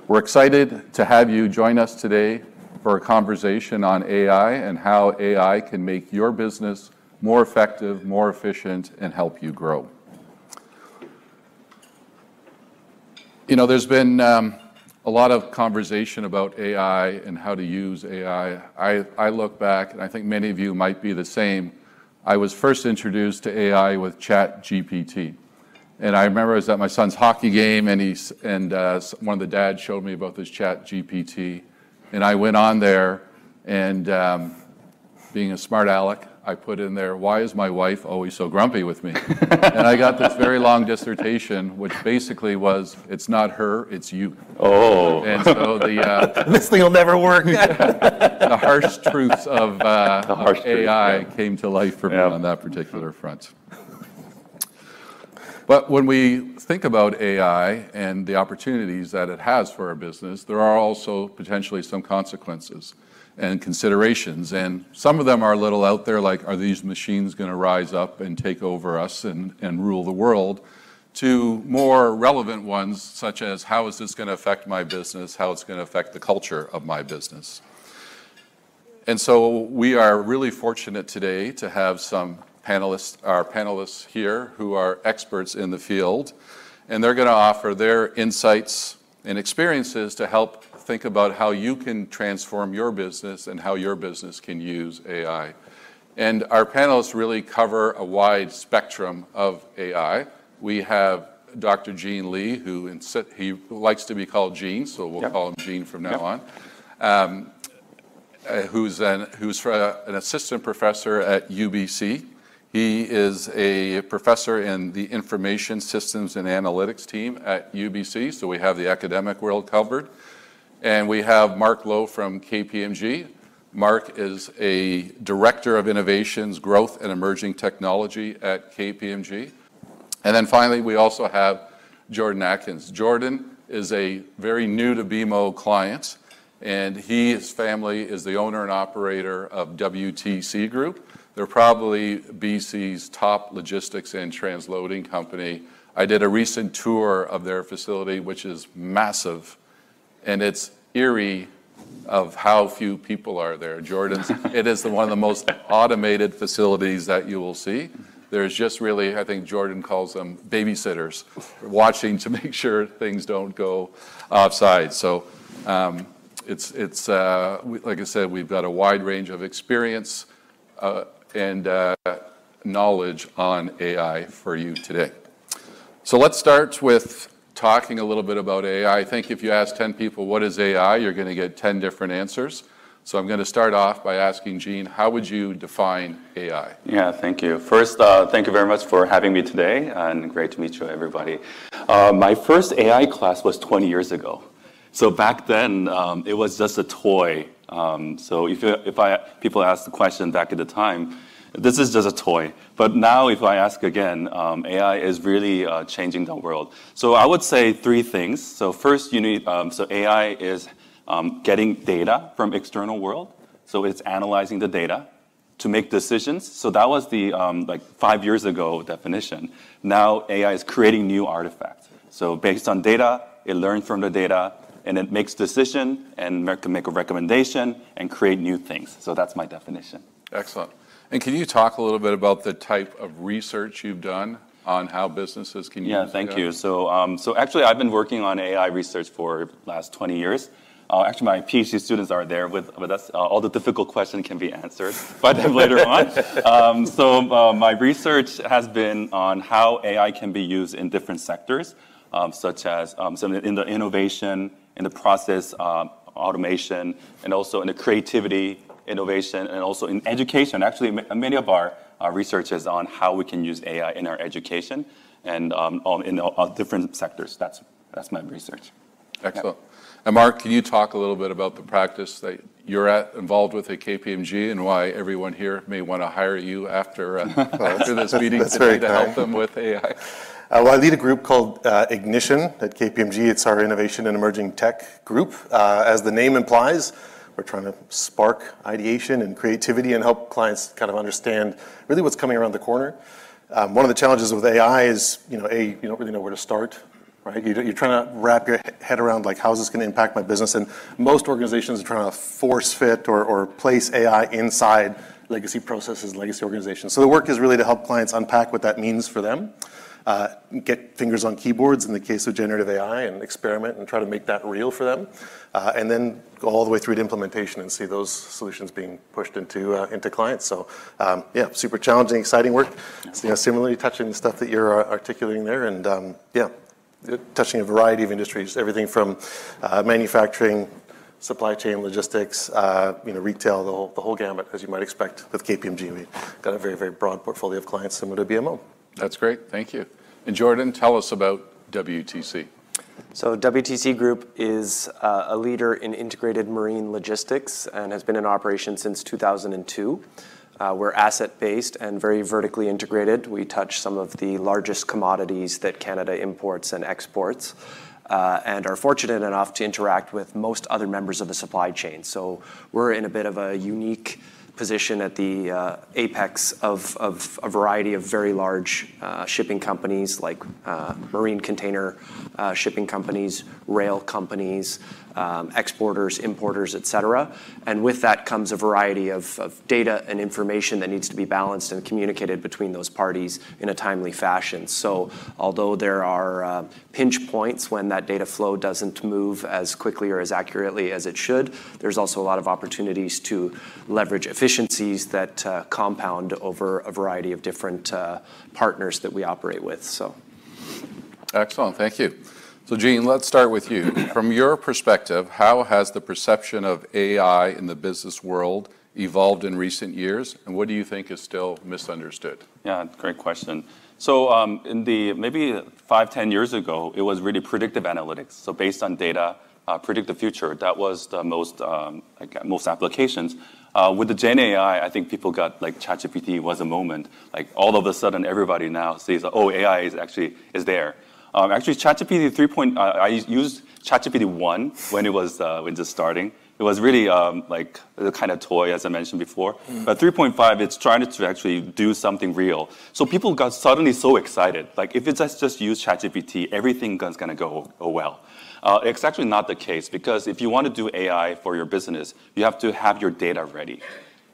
We're excited to have you join us today for a conversation on AI and how AI can make your business more effective, more efficient, and help you grow. You know, there's been a lot of conversation about AI and how to use AI. I look back, and I think many of you might be the same. I was first introduced to AI with ChatGPT. And I remember I was at my son's hockey game, and one of the dads showed me about this ChatGPT. And I went on there, and being a smart aleck, I put in there, "Why is my wife always so grumpy with me?" And I got this very long dissertation, which basically was, "It's not her, it's you." Oh. And so this thing will never work. The harsh truths of AI came to life for me on that particular front. But when we think about AI and the opportunities that it has for our business, there are also potentially some consequences and considerations. And some of them are a little out there, like, are these machines going to rise up and take over us and rule the world? To more relevant ones, such as, how is this going to affect my business? How it's going to affect the culture of my business? And so we are really fortunate today to have our panelists here who are experts in the field, and they're going to offer their insights and experiences to help think about how you can transform your business and how your business can use AI. And our panelists really cover a wide spectrum of AI. We have Dr. Gene Lee, he likes to be called Gene, so we'll call him Gene from now on, who's an assistant professor at UBC. He is a professor in the Information Systems and Analytics team at UBC, so we have the academic world covered. And we have Marc Low from KPMG. Marc is a Director of Innovations, Growth and Emerging Technology at KPMG. And then finally, we also have Jordan Atkins. Jordan is a very new to BMO client, and his family is the owner and operator of WTC Group. They're probably BC's top logistics and transloading company. I did a recent tour of their facility, which is massive, and it's eerie of how few people are there. It is one of the most automated facilities that you will see. There's just really, I think Jordan calls them babysitters, watching to make sure things don't go offside. So it's like I said, we've got a wide range of experience and knowledge on AI for you today. So let's start with talking a little bit about AI. I think if you ask 10 people, what is AI, you're going to get 10 different answers. So I'm going to start off by asking Gene, how would you define AI? Yeah, thank you. First, thank you very much for having me today, and great to meet you, everybody. My first AI class was 20 years ago. So back then, it was just a toy. So if people ask the question back at the time, this is just a toy. But now if I ask again, AI is really changing the world. So I would say three things. So first, you need, so AI is getting data from external world. So it's analyzing the data to make decisions. So that was the like 5 years ago definition. Now AI is creating new artifacts. So based on data, it learns from the data, and it makes decision and can make a recommendation and create new things. So that's my definition. Excellent. And can you talk a little bit about the type of research you've done on how businesses can use AI? Yeah, thank you. So actually, I've been working on AI research for the last 20 years. Actually, my PhD students are there with us. All the difficult questions can be answered by them later on. So my research has been on how AI can be used in different sectors, such as in the innovation, in the process automation, and also in the creativity, innovation, and also in education. Actually, many of our research is on how we can use AI in our education and in different sectors. That's my research. Excellent. And Marc, can you talk a little bit about the practice that you're involved with at KPMG and why everyone here may want to hire you after this meeting today to help them with AI? Well, I lead a group called Ignition at KPMG. It's our innovation and emerging tech group. As the name implies, we're trying to spark ideation and creativity and help clients kind of understand really what's coming around the corner. One of the challenges with AI is, you don't really know where to start. right? You're trying to wrap your head around like, how is this going to impact my business? And most organizations are trying to force fit or place AI inside legacy processes, legacy organizations. So the work is really to help clients unpack what that means for them, get fingers on keyboards in the case of generative AI and experiment and try to make that real for them, and then go all the way through to implementation and see those solutions being pushed into clients. So yeah, super challenging, exciting work. So, similarly touching the stuff that you're articulating there, and yeah, touching a variety of industries, everything from manufacturing, supply chain, logistics, retail, the whole gamut, as you might expect with KPMG. We've got a very, very broad portfolio of clients similar to BMO. That's great. Thank you. And Jordan, tell us about WTC. So WTC Group is a leader in integrated marine logistics and has been in operation since 2002. We're asset-based and very vertically integrated. We touch some of the largest commodities that Canada imports and exports, and are fortunate enough to interact with most other members of the supply chain. So we're in a bit of a unique position at the apex of a variety of very large shipping companies like marine container shipping companies, rail companies, exporters, importers, et cetera. And with that comes a variety of data and information that needs to be balanced and communicated between those parties in a timely fashion. So although there are pinch points when that data flow doesn't move as quickly or as accurately as it should, there's also a lot of opportunities to leverage efficiencies that compound over a variety of different partners that we operate with. So, excellent, thank you. So Jean, let's start with you. From your perspective, how has the perception of AI in the business world evolved in recent years, and what do you think is still misunderstood? Yeah, great question. So in the maybe 5-10 years ago, it was really predictive analytics. So based on data, predict the future. That was the most applications. With the Gen AI, I think people got like ChatGPT was a moment. Like all of a sudden, everybody now sees, oh, AI is there. Actually, ChatGPT 3. I used ChatGPT 1 when it was when just starting. It was really like the kind of toy, as I mentioned before. But 3.5, it's trying to actually do something real. So people got suddenly so excited. Like if it's just use ChatGPT, everything is going to go well. It's actually not the case, because if you want to do AI for your business, you have to have your data ready.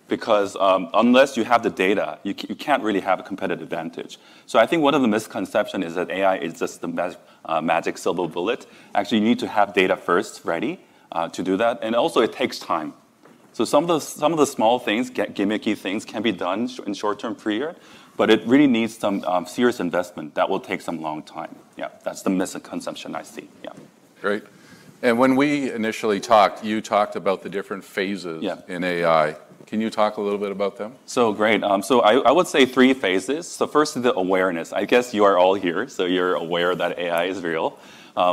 Because unless you have the data, you can't really have a competitive advantage. So I think one of the misconceptions is that AI is just the magic silver bullet. Actually, you need to have data first ready to do that, and also it takes time. So some of the small things, gimmicky things, can be done in short-term period, but it really needs some serious investment that will take some long time. Yeah, that's the misconception I see. Yeah. Great. And when we initially talked, you talked about the different phases in AI. Can you talk a little bit about them? So great. So I would say 3 phases. So first is the awareness. I guess you are all here, so you're aware that AI is real.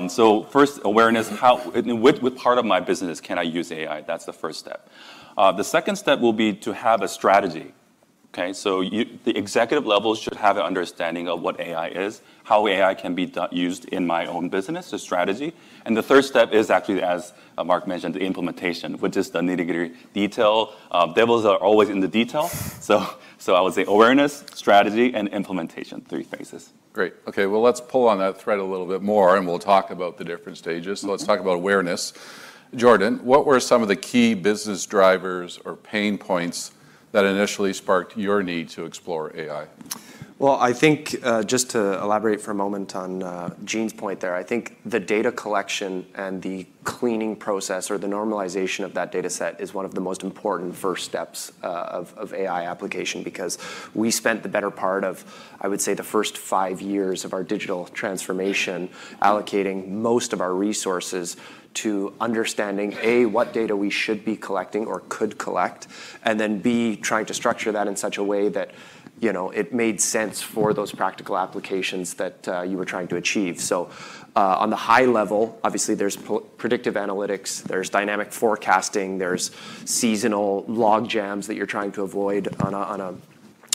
So first, awareness, what part of my business can I use AI? That's the first step. The second step will be to have a strategy. Okay, so the executive levels should have an understanding of what AI is, how AI can be used in my own business, the strategy. And the third step is actually, as Marc mentioned, the implementation, which is the nitty-gritty detail. Devils are always in the detail. So I would say awareness, strategy, and implementation, 3 phases. Great. Okay, well, let's pull on that thread a little bit more, and we'll talk about the different stages. So let's talk about awareness. Jordan, what were some of the key business drivers or pain points that initially sparked your need to explore AI? Well, I think just to elaborate for a moment on Jean's point there, I think the data collection and the cleaning process or the normalization of that data set is one of the most important first steps of AI application, because we spent the better part of, I would say, the first 5 years of our digital transformation allocating most of our resources to understanding A, what data we should be collecting or could collect, and then B, trying to structure that in such a way that it made sense for those practical applications that you were trying to achieve. So on the high level, obviously there's predictive analytics, there's dynamic forecasting, there's seasonal log jams that you're trying to avoid on a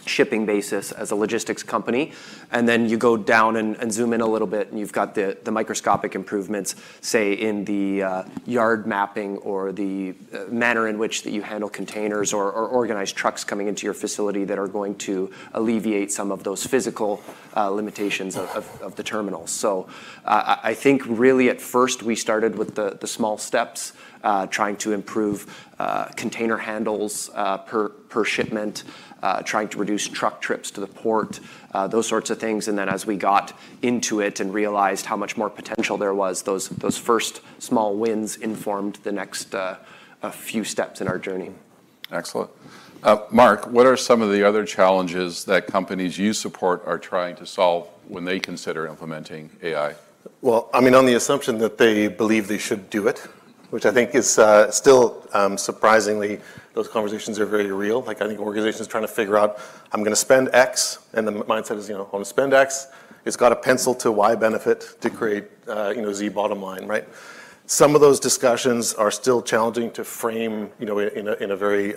shipping basis as a logistics company. And then you go down and zoom in a little bit, and you've got the microscopic improvements, say in the yard mapping or the manner in which that you handle containers or organize trucks coming into your facility that are going to alleviate some of those physical limitations of the terminals. So I think really at first we started with the small steps, trying to improve container handles per shipment, trying to reduce truck trips to the port, those sorts of things. And then as we got into it and realized how much more potential there was, those first small wins informed the next a few steps in our journey. Excellent. Marc, what are some of the other challenges that companies you support are trying to solve when they consider implementing AI? Well, I mean, on the assumption that they believe they should do it, which I think is still surprisingly, those conversations are very real. Like I think organizations trying to figure out, I'm going to spend X, and the mindset is, I want to spend X. It's got a pencil to Y benefit to create, Z bottom line, right? Some of those discussions are still challenging to frame, in a very,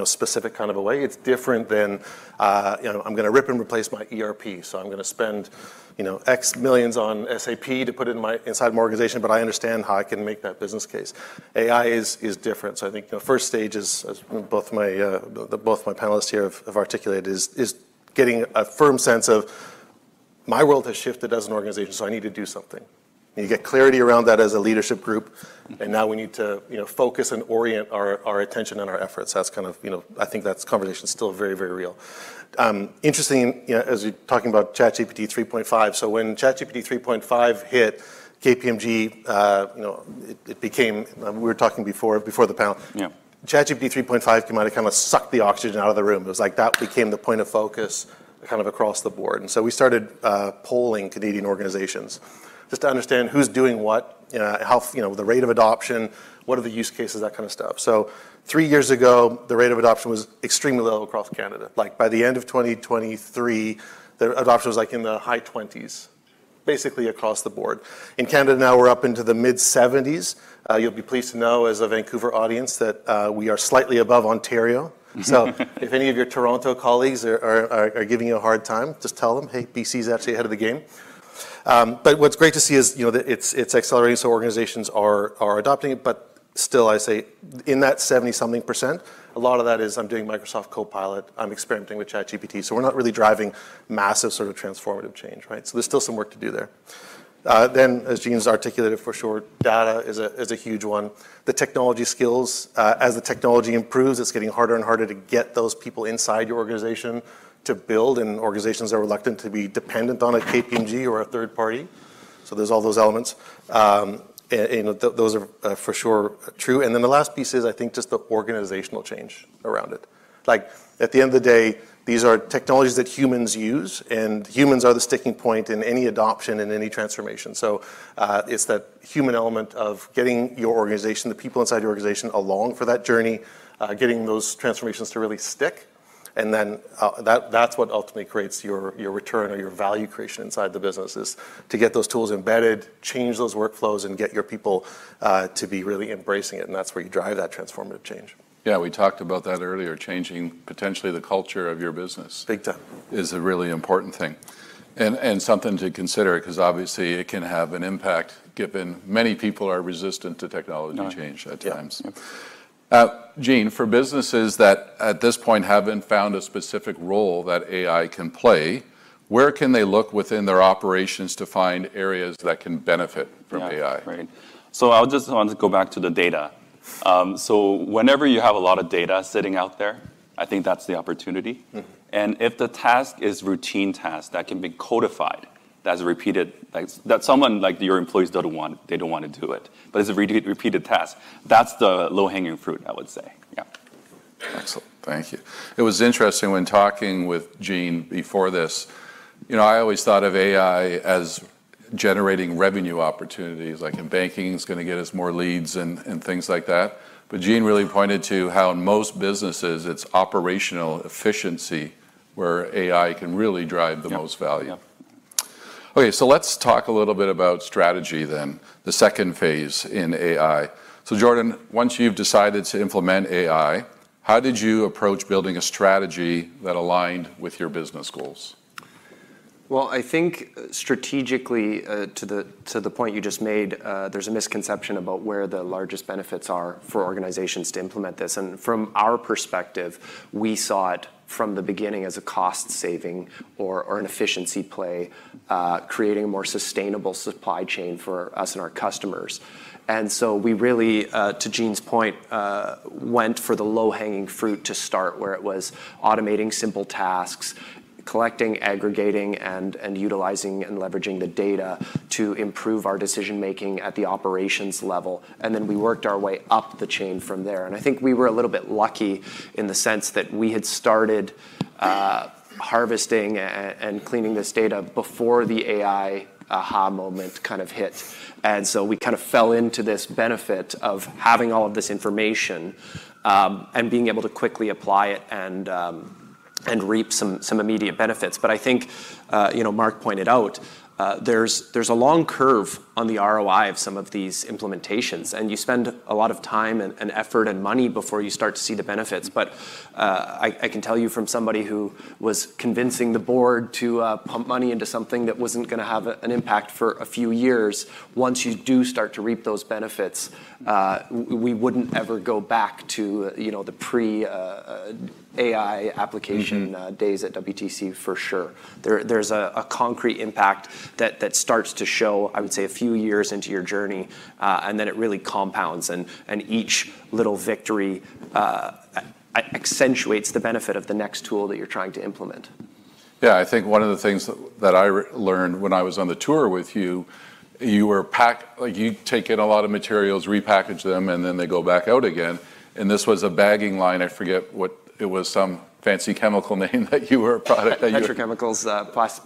specific kind of a way. It's different than, I'm going to rip and replace my ERP, so I'm going to spend, X millions on SAP to put it inside my organization, but I understand how I can make that business case. AI is different. So I think first stage is, as both my panelists here have articulated, is getting a firm sense of my world has shifted as an organization, so I need to do something. You get clarity around that as a leadership group, and now we need to focus and orient our attention and our efforts. That's kind of I think that conversation is still very, very real. Interesting, as you're talking about ChatGPT 3.5. So when ChatGPT 3.5 hit, KPMG, it became. We were talking before the panel. Yeah. ChatGPT 3.5 came out, it kind of sucked the oxygen out of the room. It was like that became the point of focus, kind of across the board. And so we started polling Canadian organizations, just to understand who's doing what, how the rate of adoption, what are the use cases, that kind of stuff. So 3 years ago, the rate of adoption was extremely low across Canada. Like by the end of 2023, the adoption was like in the high 20s, basically across the board. In Canada now, we're up into the mid 70s. You'll be pleased to know, as a Vancouver audience, that we are slightly above Ontario. So if any of your Toronto colleagues are giving you a hard time, just tell them, hey, BC's actually ahead of the game. But what's great to see is that it's accelerating, so organizations are adopting it. But still, I say in that 70-something%, a lot of that is I'm doing Microsoft Copilot, I'm experimenting with ChatGPT. So we're not really driving massive sort of transformative change, right? So there's still some work to do there. Then, as Jean's articulated for sure, data is a huge one. The technology skills, as the technology improves, it's getting harder and harder to get those people inside your organization to build, and organizations are reluctant to be dependent on a KPMG or a third party. So there's all those elements. Those are for sure true. And then the last piece is, I think, just the organizational change around it. Like, at the end of the day, these are technologies that humans use, and humans are the sticking point in any adoption and any transformation. So it's that human element of getting your organization, the people inside your organization, along for that journey, getting those transformations to really stick. And then that's what ultimately creates your return or your value creation inside the business, is to get those tools embedded, change those workflows, and get your people to be really embracing it. And that's where you drive that transformative change. Yeah, we talked about that earlier. Changing potentially the culture of your business Big time. is a really important thing, and something to consider, because obviously it can have an impact given many people are resistant to technology change at times. Jean, for businesses that at this point haven't found a specific role that AI can play, where can they look within their operations to find areas that can benefit from AI? Right. So I just want to go back to the data. So whenever you have a lot of data sitting out there, I think that's the opportunity. Mm-hmm. And if the task is routine task that can be codified, that's repeated, that someone like your employees they don't want to do it, but it's a repeated task. That's the low-hanging fruit, I would say. Yeah. Excellent. Thank you. It was interesting when talking with Jean before this. I always thought of AI as generating revenue opportunities, like in banking, it's going to get us more leads and things like that. But Jean really pointed to how in most businesses it's operational efficiency where AI can really drive the most value. Yep. Okay, so let's talk a little bit about strategy then, the second phase in AI. So Jordan, once you've decided to implement AI, How did you approach building a strategy that aligned with your business goals? Well, I think strategically, to the point you just made, there's a misconception about where the largest benefits are for organizations to implement this. And from our perspective, we saw it from the beginning as a cost saving or an efficiency play, creating a more sustainable supply chain for us and our customers. And so we really, to Jean's point, went for the low-hanging fruit to start, where it was automating simple tasks, collecting, aggregating, and utilizing and leveraging the data to improve our decision-making at the operations level. And then we worked our way up the chain from there. And I think we were a little bit lucky in the sense that we had started harvesting and cleaning this data before the AI aha moment kind of hit. And so we kind of fell into this benefit of having all of this information and being able to quickly apply it and reap some immediate benefits. But I think, Marc pointed out, there's a long curve on the ROI of some of these implementations, and you spend a lot of time and effort and money before you start to see the benefits. But I can tell you from somebody who was convincing the board to pump money into something that wasn't going to have an impact for a few years, once you do start to reap those benefits, we wouldn't ever go back to the pre-AI application days at WTC for sure. There's a concrete impact that starts to show, I would say, a few years into your journey, and then it really compounds, and each little victory accentuates the benefit of the next tool that you're trying to implement. Yeah, I think one of the things that I learned when I was on the tour with you, you were you take in a lot of materials, repackage them, and then they go back out again. And this was a bagging line. I forget what it was, some fancy chemical name that you were petrochemicals,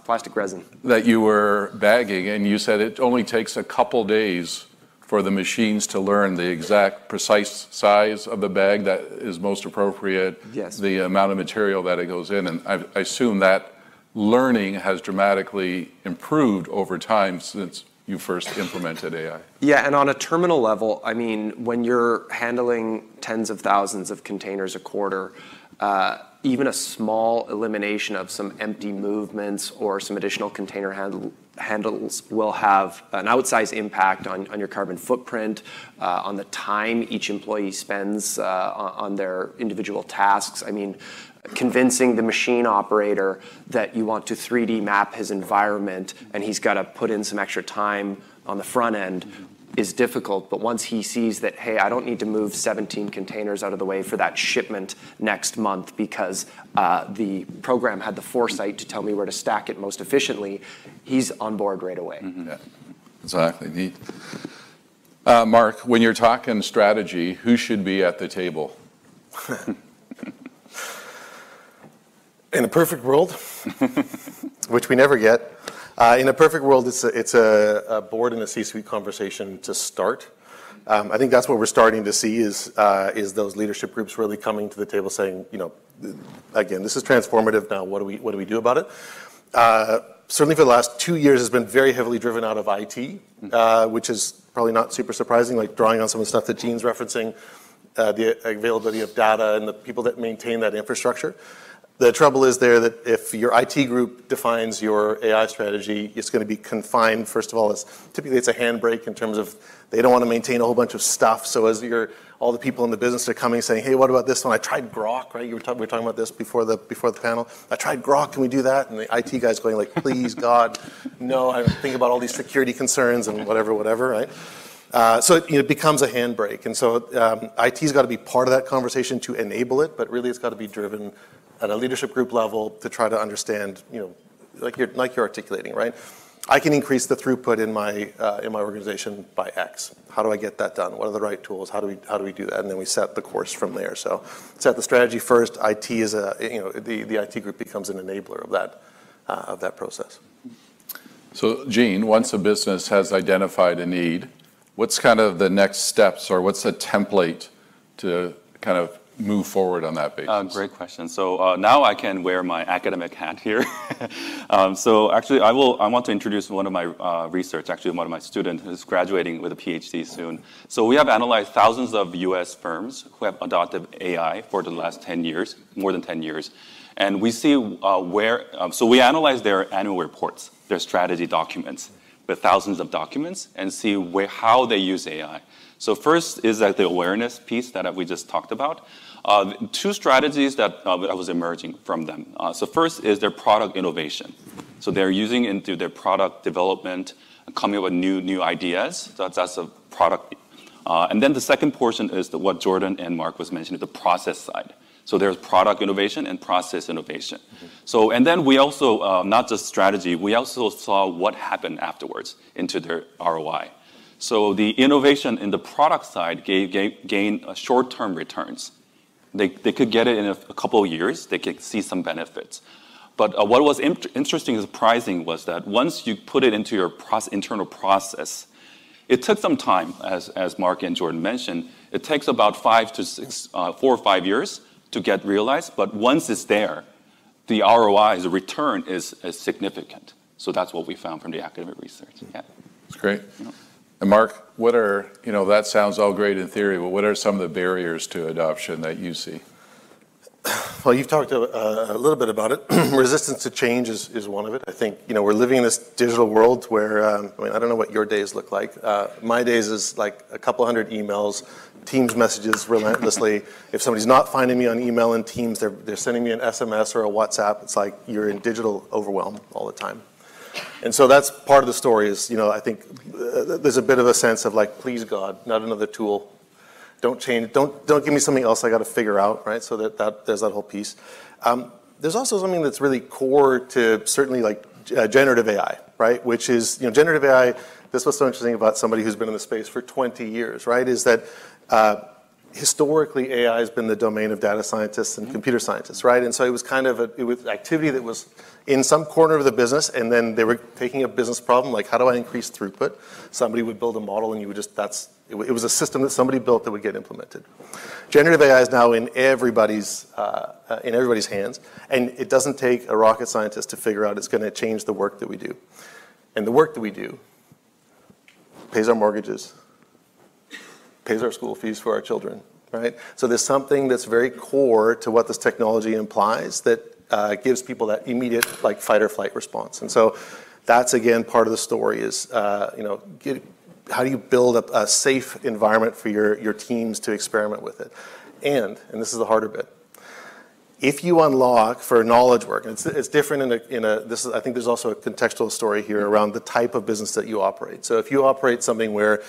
plastic resin that you were bagging, and you said it only takes a couple days for the machines to learn the exact precise size of the bag that is most appropriate, yes, the amount of material that it goes in. And I assume that learning has dramatically improved over time since you first implemented AI. Yeah, and on a terminal level, I mean, when you're handling tens of thousands of containers a quarter, even a small elimination of some empty movements or some additional container handles will have an outsized impact on your carbon footprint, on the time each employee spends on their individual tasks. I mean, convincing the machine operator that you want to 3D map his environment and he's got to put in some extra time on the front end is difficult. But once he sees that, hey, I don't need to move 17 containers out of the way for that shipment next month because the program had the foresight to tell me where to stack it most efficiently, he's on board right away. Yeah, exactly. Neat. Marc, when you're talking strategy, who should be at the table? In a perfect world, which we never get, in a perfect world, it's a board and a C-suite conversation to start. I think that's what we're starting to see is those leadership groups really coming to the table saying, again, this is transformative. Now, what do we do about it? Certainly for the last 2 years, has been very heavily driven out of IT, which is probably not super surprising. Like drawing on some of the stuff that Jean's referencing, the availability of data and the people that maintain that infrastructure. The trouble is there that if your IT group defines your AI strategy, it's going to be confined, first of all, as typically it's a handbrake in terms of they don't want to maintain a whole bunch of stuff. So as all the people in the business are coming saying, hey, what about this one? I tried Grok, right? We were talking about this before the panel. I tried Grok, can we do that? And the IT guy's going like, please, God, no, I think about all these security concerns and whatever, right? So it becomes a handbrake. And so IT's got to be part of that conversation to enable it, but really it's got to be driven at a leadership group level to try to understand, like you're articulating, right? I can increase the throughput in my organization by X. How do I get that done? What are the right tools? How do we do that? And then we set the course from there. So set the strategy first. IT is the IT group becomes an enabler of that process. So Jean, once a business has identified a need, what's kind of the next steps, or what's the template to kind of move forward on that basis? Great question. So now I can wear my academic hat here. So actually, I want to introduce one of my research, actually one of my students who's graduating with a PhD soon. So we have analyzed thousands of US firms who have adopted AI for the last 10 years, more than 10 years. And we see so we analyze their annual reports, their strategy documents, with thousands of documents, and see how they use AI. So first is the awareness piece that we just talked about. Two strategies that was emerging from them. So first is their product innovation. So they're using into their product development, coming up with new ideas. So that's a product. And then the second portion is what Jordan and Marc was mentioning, the process side. So there's product innovation and process innovation. Mm-hmm. So, and then we also, not just strategy, we also saw what happened afterwards into their ROI. So the innovation in the product side gained short-term returns. They could get it in a couple of years. They could see some benefits. But what was interesting and surprising was that once you put it into your internal process, it took some time, as Marc and Jordan mentioned. It takes about 4 or 5 years to get realized. But once it's there, the ROI, the return is significant. So that's what we found from the academic research. Yeah. That's great. Yeah. And Marc, what are, that sounds all great in theory, but what are some of the barriers to adoption that you see? Well, you've talked a little bit about it. Resistance to change is one of it. I think, we're living in this digital world where, I don't know what your days look like. My days is like a couple hundred emails, Teams messages relentlessly. If somebody's not finding me on email and Teams, they're sending me an SMS or a WhatsApp. It's like you're in digital overwhelm all the time. And so that's part of the story is, I think there's a bit of a sense of like, please God, not another tool. Don't change, don't give me something else I got to figure out, right? So that there's that whole piece. There's also something that's really core to certainly like generative AI, right? Which is, generative AI, this was so interesting about somebody who's been in the space for 20 years, right? Is that historically AI has been the domain of data scientists and computer scientists, right? And so it was kind of it was activity that was in some corner of the business, and then they were taking a business problem, like how do I increase throughput? Somebody would build a model, and you would just, it was a system that somebody built that would get implemented. Generative AI is now in everybody's hands, and it doesn't take a rocket scientist to figure out it's going to change the work that we do. And the work that we do pays our mortgages, pays our school fees for our children, right? So there's something that's very core to what this technology implies that gives people that immediate like fight or flight response. And so that's again part of the story is how do you build up a safe environment for your teams to experiment with it? And this is the harder bit. If you unlock for knowledge work, and it's different I think there's also a contextual story here around the type of business that you operate. So if you operate something where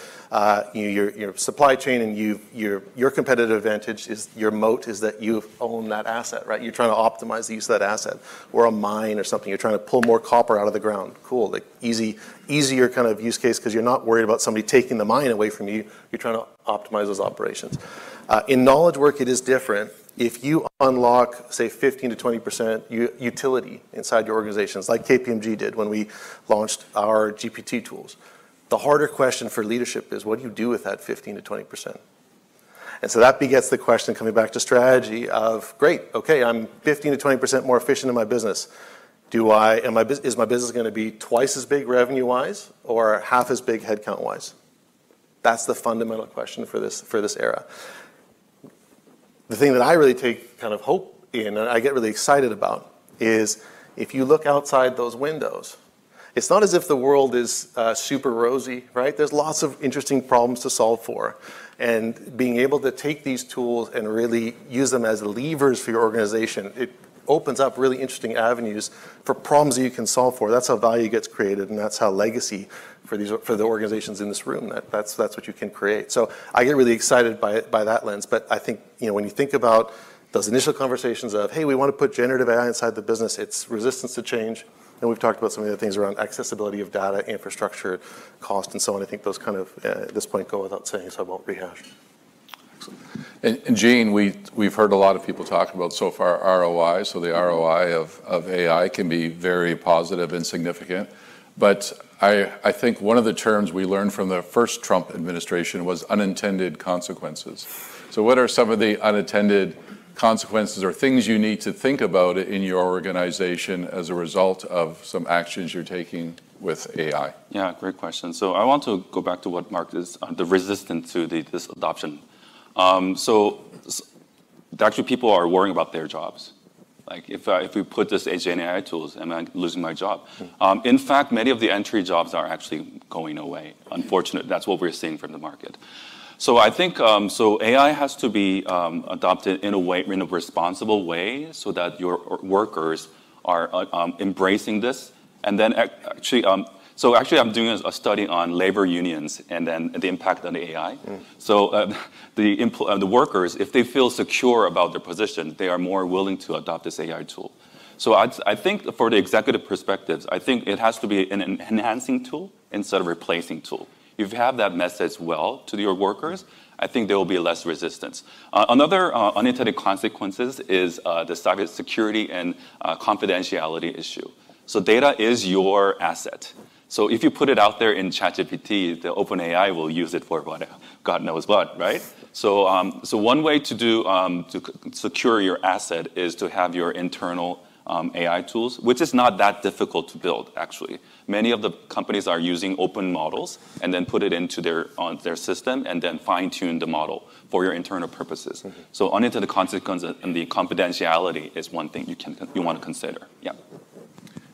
your supply chain and your competitive advantage is your moat is that you own that asset, right? You're trying to optimize the use of that asset, or a mine or something. You're trying to pull more copper out of the ground. Cool, like easier kind of use case because you're not worried about somebody taking the mine away from you. You're trying to optimize those operations. In knowledge work, it is different. If you unlock, say, 15 to 20% utility inside your organizations, like KPMG did when we launched our GPT tools, the harder question for leadership is, what do you do with that 15 to 20%? And so that begets the question, coming back to strategy, of, great, okay, I'm 15 to 20% more efficient in my business. Is my business going to be twice as big revenue-wise or half as big headcount-wise? That's the fundamental question for this era. The thing that I really take kind of hope in and I get really excited about is if you look outside those windows, it's not as if the world is super rosy, right? There's lots of interesting problems to solve for. And being able to take these tools and really use them as levers for your organization, it opens up really interesting avenues for problems that you can solve for. That's how value gets created, and that's how legacy for the organizations in this room, that's what you can create. So I get really excited by that lens. But I think when you think about those initial conversations of, hey, we want to put generative AI inside the business, it's resistance to change. And we've talked about some of the things around accessibility of data, infrastructure, cost, and so on. I think those kind of, at this point, go without saying, so I won't rehash. And Gene, we've heard a lot of people talk about so far ROI. So the ROI of AI can be very positive and significant. But I think one of the terms we learned from the first Trump administration was unintended consequences. So what are some of the unintended consequences or things you need to think about in your organization as a result of some actions you're taking with AI? Yeah, great question. So I want to go back to what Marc is, the resistance to this adoption. Actually, people are worrying about their jobs. Like if we put this Gen AI tools, am I losing my job? In fact, many of the entry jobs are actually going away. Unfortunately, that's what we're seeing from the market. So I think AI has to be adopted in a responsible way, so that your workers are embracing this. And then actually, I'm doing a study on labor unions and then the impact on the AI. So the workers, if they feel secure about their position, they are more willing to adopt this AI tool. So I think for the executive perspectives, I think it has to be an enhancing tool instead of replacing tool. If you have that message well to your workers, I think there will be less resistance. Another unintended consequences is the cybersecurity and confidentiality issue. So data is your asset. So if you put it out there in ChatGPT, the OpenAI will use it for what, God knows what, right? So one way to do to secure your asset is to have your internal AI tools, which is not that difficult to build, actually. Many of the companies are using open models and then put it into their system and then fine-tune the model for your internal purposes. So unintended consequences and the confidentiality is one thing you want to consider. Yeah.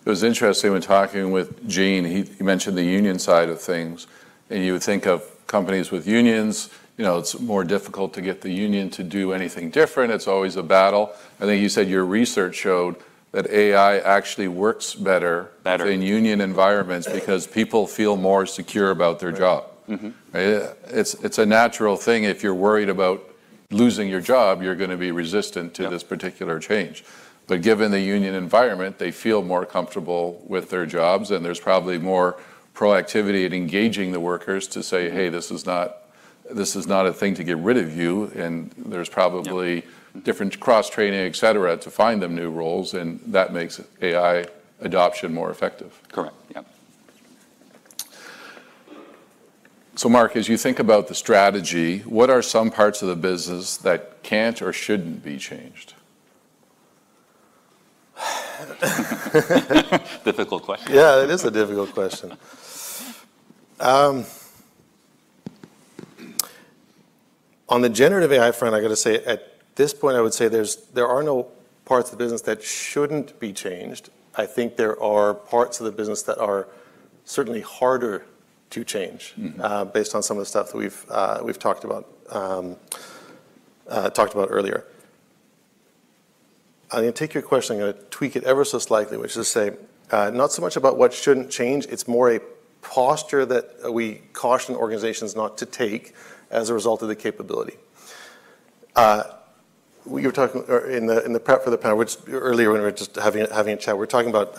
It was interesting when talking with Gene, he mentioned the union side of things, and you would think of companies with unions, it's more difficult to get the union to do anything different. It's always a battle. I think you said your research showed that AI actually works better in union environments because people feel more secure about their job. Right? It's a natural thing. If you're worried about losing your job, you're going to be resistant to this particular change. But given the union environment, they feel more comfortable with their jobs, and there's probably more proactivity in engaging the workers to say, hey, this is not a thing to get rid of you, and there's probably different cross-training, et cetera, to find them new roles, and that makes AI adoption more effective. Correct, yeah. So Marc, as you think about the strategy, what are some parts of the business that can't or shouldn't be changed? Difficult question. Yeah, it is a difficult question. On the generative AI front, I got to say, at this point, I would say there are no parts of the business that shouldn't be changed. I think there are parts of the business that are certainly harder to change, based on some of the stuff that we've talked about earlier. I'm going to take your question, I'm going to tweak it ever so slightly, which is to say, not so much about what shouldn't change, it's more a posture that we caution organizations not to take as a result of the capability. We were talking in the prep for the panel, which earlier when we were just having a chat, we were talking about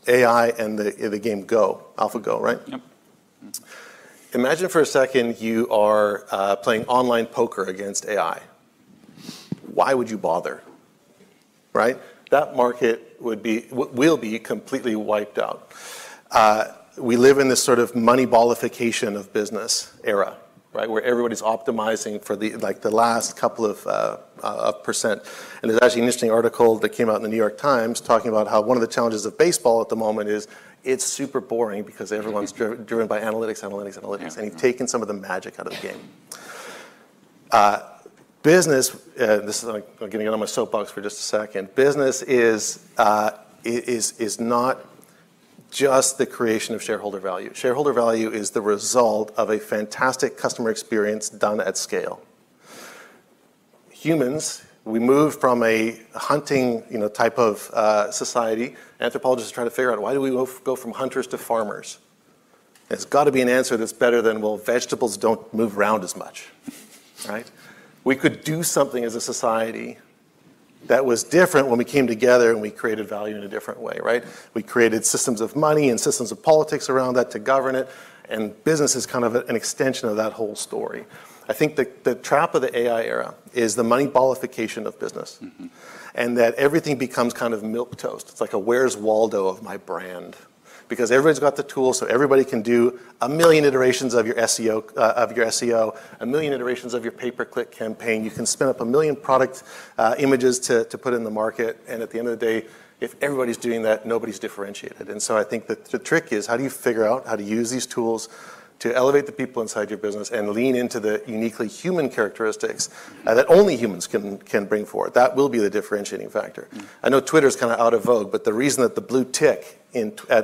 AI and the game Go, AlphaGo, right? Yep. Imagine for a second you are playing online poker against AI. Why would you bother? Right? That market will be completely wiped out. We live in this sort of money ballification of business era, right? Where everybody's optimizing for the last couple of percent. And there's actually an interesting article that came out in the New York Times talking about how one of the challenges of baseball at the moment is it's super boring because everyone's driven by analytics, and you've taken some of the magic out of the game. Business, this is, I'm going to get on my soapbox for just a second. Business is not just the creation of shareholder value. Shareholder value is the result of a fantastic customer experience done at scale. Humans, we moved from a hunting, type of society. Anthropologists try to figure out, why do we go from hunters to farmers? There's got to be an answer that's better than, well, vegetables don't move around as much, right? We could do something as a society that was different when we came together and we created value in a different way, right? We created systems of money and systems of politics around that to govern it, and business is kind of an extension of that whole story. I think the trap of the AI era is the money ballification of business, and that everything becomes kind of milquetoast. It's like a Where's Waldo of my brand. because everybody's got the tools, so everybody can do a million iterations of your SEO, a million iterations of your pay-per-click campaign. You can spin up a million product images to put in the market, and at the end of the day, if everybody's doing that, nobody's differentiated. And so I think that the trick is, how do you figure out how to use these tools to elevate the people inside your business and lean into the uniquely human characteristics that only humans can bring forward? That will be the differentiating factor. I know Twitter's kind of out of vogue, but the reason that the blue tick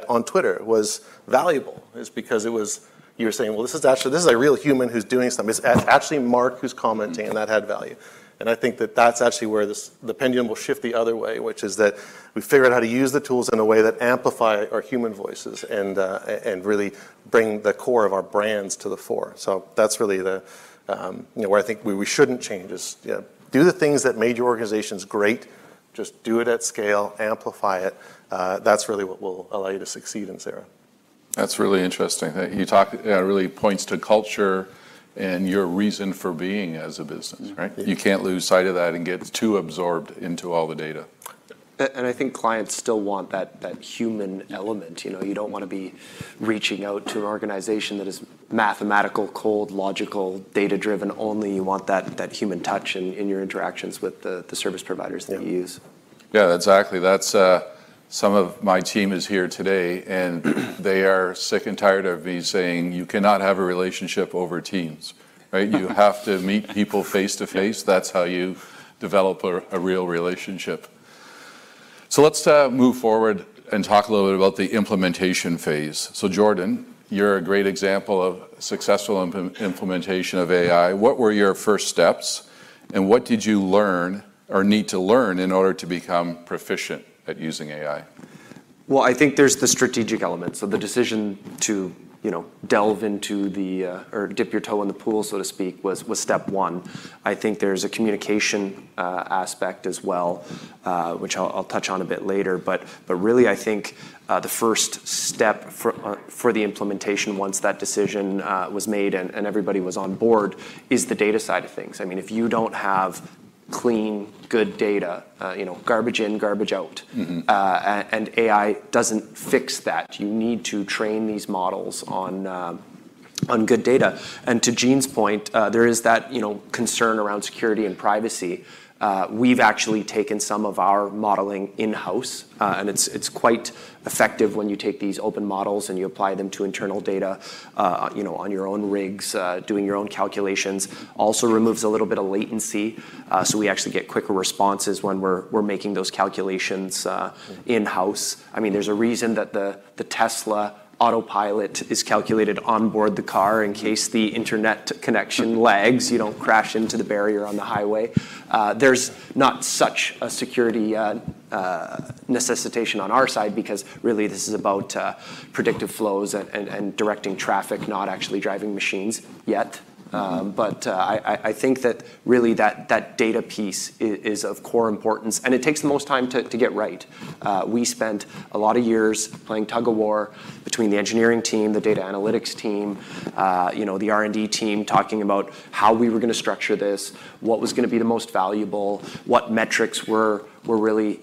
on Twitter was valuable is because you were saying, well, this is a real human who's doing something. It's actually Marc who's commenting, and that had value. And I think that that's actually where the pendulum will shift the other way, which is that we figure out how to use the tools in a way that amplify our human voices and really bring the core of our brands to the fore. So that's really where I think we shouldn't change is do the things that made your organizations great. Just do it at scale, amplify it. That's really what will allow you to succeed in Sarah. That's really interesting. You talk really points to culture and your reason for being as a business, right? Yeah. You can't lose sight of that and get too absorbed into all the data. And I think clients still want that human element. You don't want to be reaching out to an organization that is mathematical, cold, logical, data-driven only. You want that human touch in your interactions with the service providers that you use. Yeah, exactly. That's some of my team is here today, and they are sick and tired of me saying you cannot have a relationship over Teams, right? You have to meet people face to face. That's how you develop a real relationship. So let's move forward and talk a little bit about the implementation phase. So Jordan, you're a great example of successful implementation of AI. What were your first steps, and what did you learn or need to learn in order to become proficient at using AI? Well, I think there's the strategic element. So the decision to delve into or dip your toe in the pool, so to speak, was step one. I think there's a communication aspect as well, which I'll touch on a bit later. But really, I think the first step for the implementation, once that decision was made and everybody was on board, is the data side of things. I mean, if you don't have clean, good data, garbage in, garbage out. And AI doesn't fix that. You need to train these models on good data. And to Jean's point, there is that concern around security and privacy. We've actually taken some of our modeling in-house, and it's quite effective when you take these open models and you apply them to internal data, on your own rigs, doing your own calculations. Also removes a little bit of latency, so we actually get quicker responses when we're making those calculations in-house. I mean, there's a reason that the Tesla autopilot is calculated on board the car in case the internet connection lags, you don't crash into the barrier on the highway. There's not such a security necessitation on our side, because really this is about predictive flows and directing traffic, not actually driving machines yet. But I think that really that data piece is of core importance, and it takes the most time to get right. We spent a lot of years playing tug of war between the engineering team, the data analytics team, the R&D team, talking about how we were going to structure this, what was going to be the most valuable, what metrics were really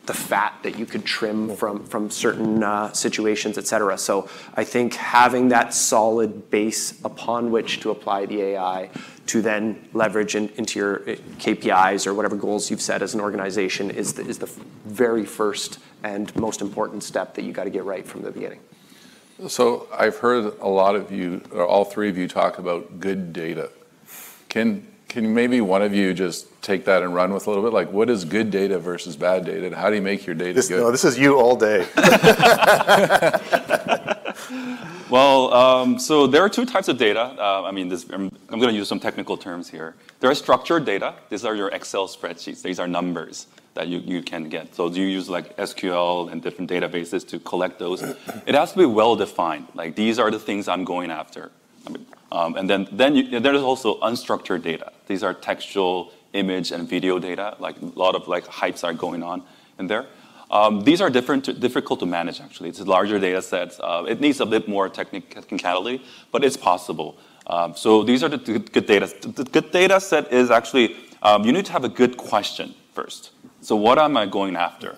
the fat that you could trim from certain situations, et cetera. So I think having that solid base upon which to apply the AI to then leverage into your KPIs or whatever goals you've set as an organization is the very first and most important step that you got to get right from the beginning. So I've heard a lot of you, or all three of you, talk about good data. Can maybe one of you just take that and run with a little bit? Like, what is good data versus bad data, and how do you make your data good? No, this is you all day. Well, so there are two types of data. I'm going to use some technical terms here. There are structured data. These are your Excel spreadsheets. These are numbers that you can get. So you use like SQL and different databases to collect those. It has to be well defined. Like, these are the things I'm going after. And then there's also unstructured data. These are textual, image, and video data. Like, a lot of hypes are going on in there. These are difficult to manage, actually. It's larger data sets. It needs a bit more technicality, but it's possible. So these are the good data. The good data set is actually, you need to have a good question first. So what am I going after?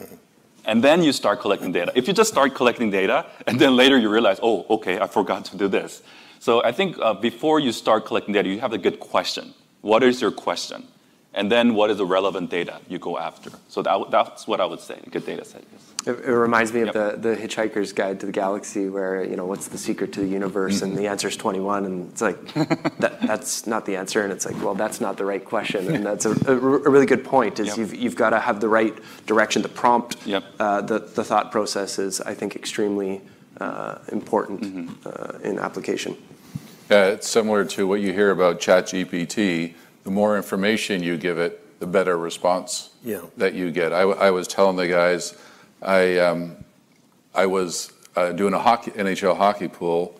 And then you start collecting data. If you just start collecting data, and then later you realize, oh, okay, I forgot to do this. So I think before you start collecting data, you have a good question. What is your question? And then what is the relevant data you go after? So that's what I would say, a good data set. Yes. It reminds me of the Hitchhiker's Guide to the Galaxy, where, what's the secret to the universe? And the answer is 21. And it's like, that's not the answer. And it's like, well, that's not the right question. And that's a really good point, is you've got to have the right direction. The prompt, the thought process is, I think, extremely important in application. Yeah, it's similar to what you hear about ChatGPT. The more information you give it, the better response that you get. I was telling the guys, I was doing a NHL hockey pool,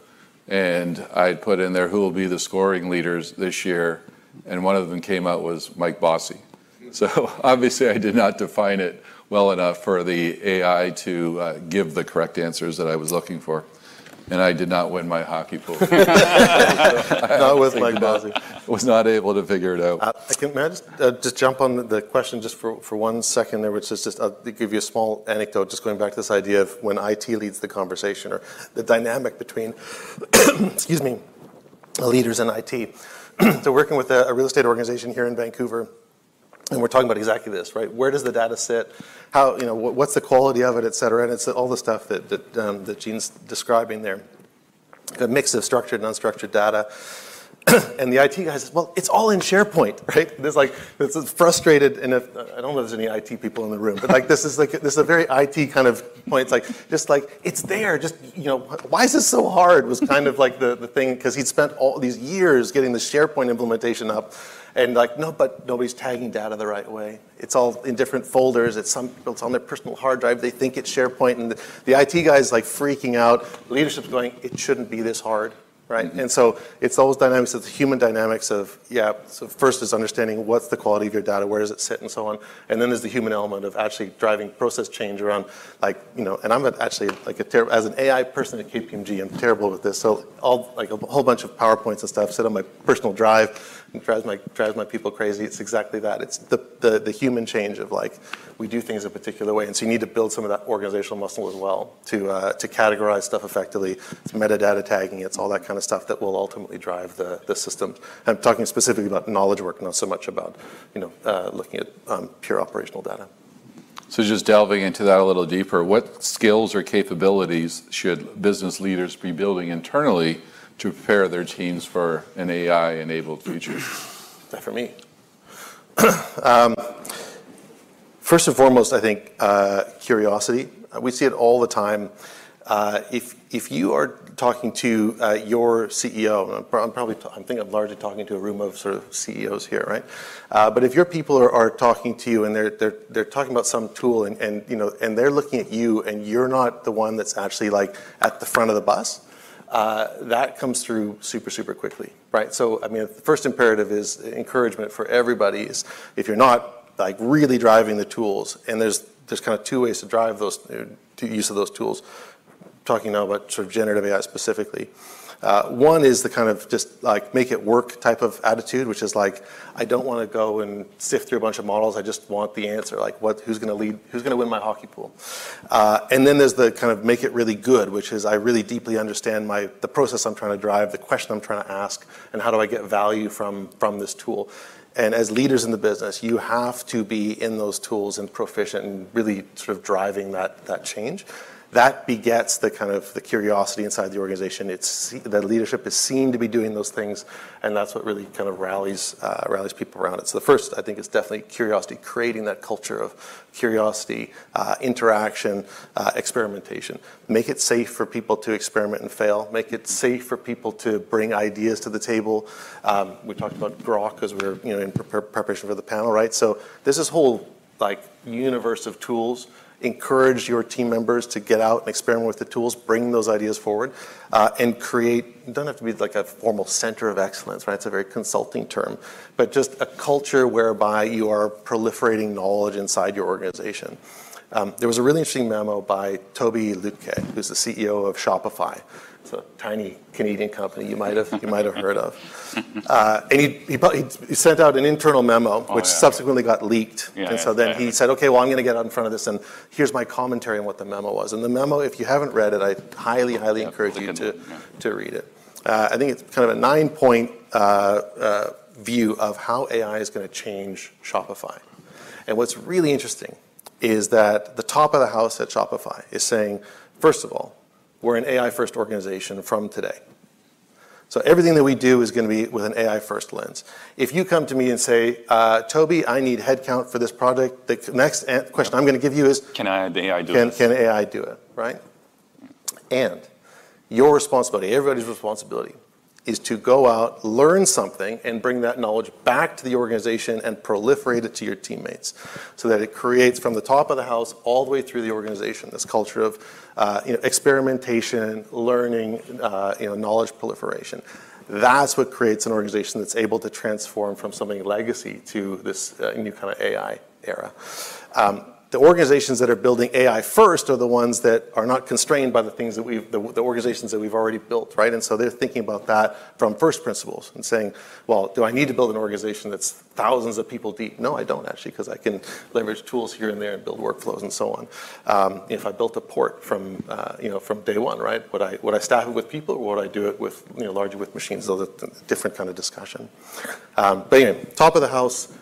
and I'd put in there who will be the scoring leaders this year, and one of them came out was Mike Bossy. So obviously I did not define it well enough for the AI to give the correct answers that I was looking for. And I did not win my hockey pool. Not with Mike Bossy. Was not able to figure it out. May I just jump on the question just for 1 second there, which is just, I'll give you a small anecdote, just going back to this idea of when IT leads the conversation, or the dynamic between, excuse me, leaders in IT. So working with a real estate organization here in Vancouver, and we're talking about exactly this, right? Where does the data sit? How, what's the quality of it, et cetera? And it's all the stuff that Gene's describing there. A mix of structured and unstructured data. And the IT guy says, well, it's all in SharePoint, right? There's it's frustrated, and I don't know if there's any IT people in the room, but this is a very IT kind of point. It's it's there, just, why is this so hard, was kind of like the thing, because he'd spent all these years getting the SharePoint implementation up, and no, but nobody's tagging data the right way. It's all in different folders. It's on their personal hard drive. They think it's SharePoint, and the IT guy's freaking out. Leadership's going, it shouldn't be this hard. Right, and so it's those dynamics, of the human dynamics of, so first is understanding what's the quality of your data, where does it sit, and so on, and then there's the human element of actually driving process change around, and I'm actually as an AI person at KPMG, I'm terrible with this, so a whole bunch of PowerPoints and stuff sit on my personal drive, and drives my people crazy. It's exactly that. It's the human change of we do things a particular way, and so you need to build some of that organizational muscle as well to categorize stuff effectively. It's metadata tagging. It's all that kind of stuff that will ultimately drive the systems. I'm talking specifically about knowledge work, not so much about looking at pure operational data. So just delving into that a little deeper, what skills or capabilities should business leaders be building internally to prepare their teams for an AI-enabled future? That for me. First and foremost, I think curiosity. We see it all the time. If you are talking to your CEO, I think I'm largely talking to a room of sort of CEOs here, right? But if your people are talking to you and they're talking about some tool and they're looking at you and you're not the one that's actually at the front of the bus, that comes through super, super quickly, right? So, the first imperative is encouragement for everybody. Is if you're not really driving the tools, and there's kind of two ways to drive those use of those tools. Talking now about sort of generative AI specifically. One is the kind of just make it work type of attitude, which is I don't want to go and sift through a bunch of models. I just want the answer. Who's going to lead? Who's going to win my hockey pool? And then there's the kind of make it really good, which is I really deeply understand the process I'm trying to drive, the question I'm trying to ask, and how do I get value from this tool. And as leaders in the business, you have to be in those tools and proficient and really sort of driving that change. That begets the kind of the curiosity inside the organization. The leadership is seen to be doing those things, and that's what really kind of rallies people around it. So the first, I think, is definitely curiosity, creating that culture of curiosity, interaction, experimentation. Make it safe for people to experiment and fail. Make it safe for people to bring ideas to the table. We talked about Grok as we were in preparation for the panel, right? So there's this whole universe of tools. Encourage your team members to get out and experiment with the tools, bring those ideas forward, and create, it doesn't have to be a formal center of excellence, right? It's a very consulting term, but just a culture whereby you are proliferating knowledge inside your organization. There was a really interesting memo by Toby Lutke, who's the CEO of Shopify. It's a tiny Canadian company you might have heard of. And he sent out an internal memo, which subsequently got leaked. He said, okay, well, I'm going to get out in front of this, and here's my commentary on what the memo was. And the memo, if you haven't read it, I highly encourage you to read it. I think it's kind of a 9-point view of how AI is going to change Shopify. And what's really interesting is that the top of the house at Shopify is saying, first of all, we're an AI-first organization from today. So everything that we do is going to be with an AI-first lens. If you come to me and say, Toby, I need headcount for this project, the next question I'm going to give you is, can AI do it? Can AI do it, right? And your responsibility, everybody's responsibility, is to go out, learn something, and bring that knowledge back to the organization and proliferate it to your teammates so that it creates from the top of the house all the way through the organization this culture of experimentation, learning, knowledge proliferation. That's what creates an organization that's able to transform from something legacy to this new kind of AI era. The organizations that are building AI first are the ones that are not constrained by the things that the organizations that we've already built, right? And so they're thinking about that from first principles and saying, well, do I need to build an organization that's thousands of people deep? No, I don't actually, because I can leverage tools here and there and build workflows and so on. If I built a port from day one, right? Would I staff it with people, or would I do it with largely with machines? So that's a different kind of discussion. But anyway, top of the house.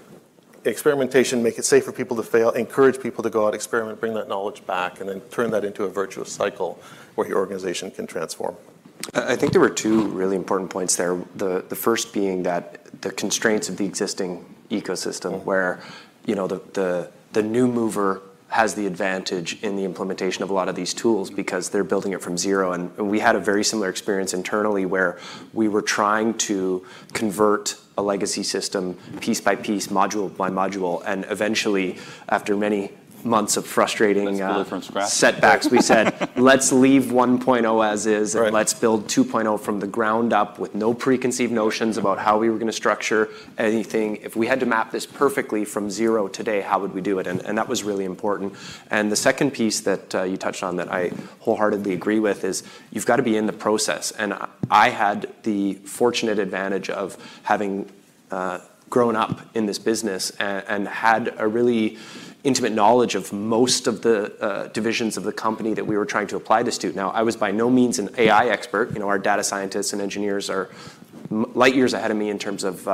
Experimentation, make it safe for people to fail, encourage people to go out, experiment, bring that knowledge back, and then turn that into a virtuous cycle where your organization can transform. I think there were two really important points there. The first being that the constraints of the existing ecosystem, where the new mover has the advantage in the implementation of a lot of these tools because they're building it from zero. And we had a very similar experience internally where we were trying to convert a legacy system piece by piece, module by module, and eventually, after many months of frustrating setbacks, we said, let's leave 1.0 as is, and let's build 2.0 from the ground up with no preconceived notions about how we were going to structure anything. If we had to map this perfectly from zero today, how would we do it? And that was really important. And the second piece that you touched on that I wholeheartedly agree with is you've got to be in the process. And I had the fortunate advantage of having grown up in this business and had a really intimate knowledge of most of the divisions of the company that we were trying to apply this to. Now, I was by no means an AI expert. Our data scientists and engineers are light years ahead of me in terms of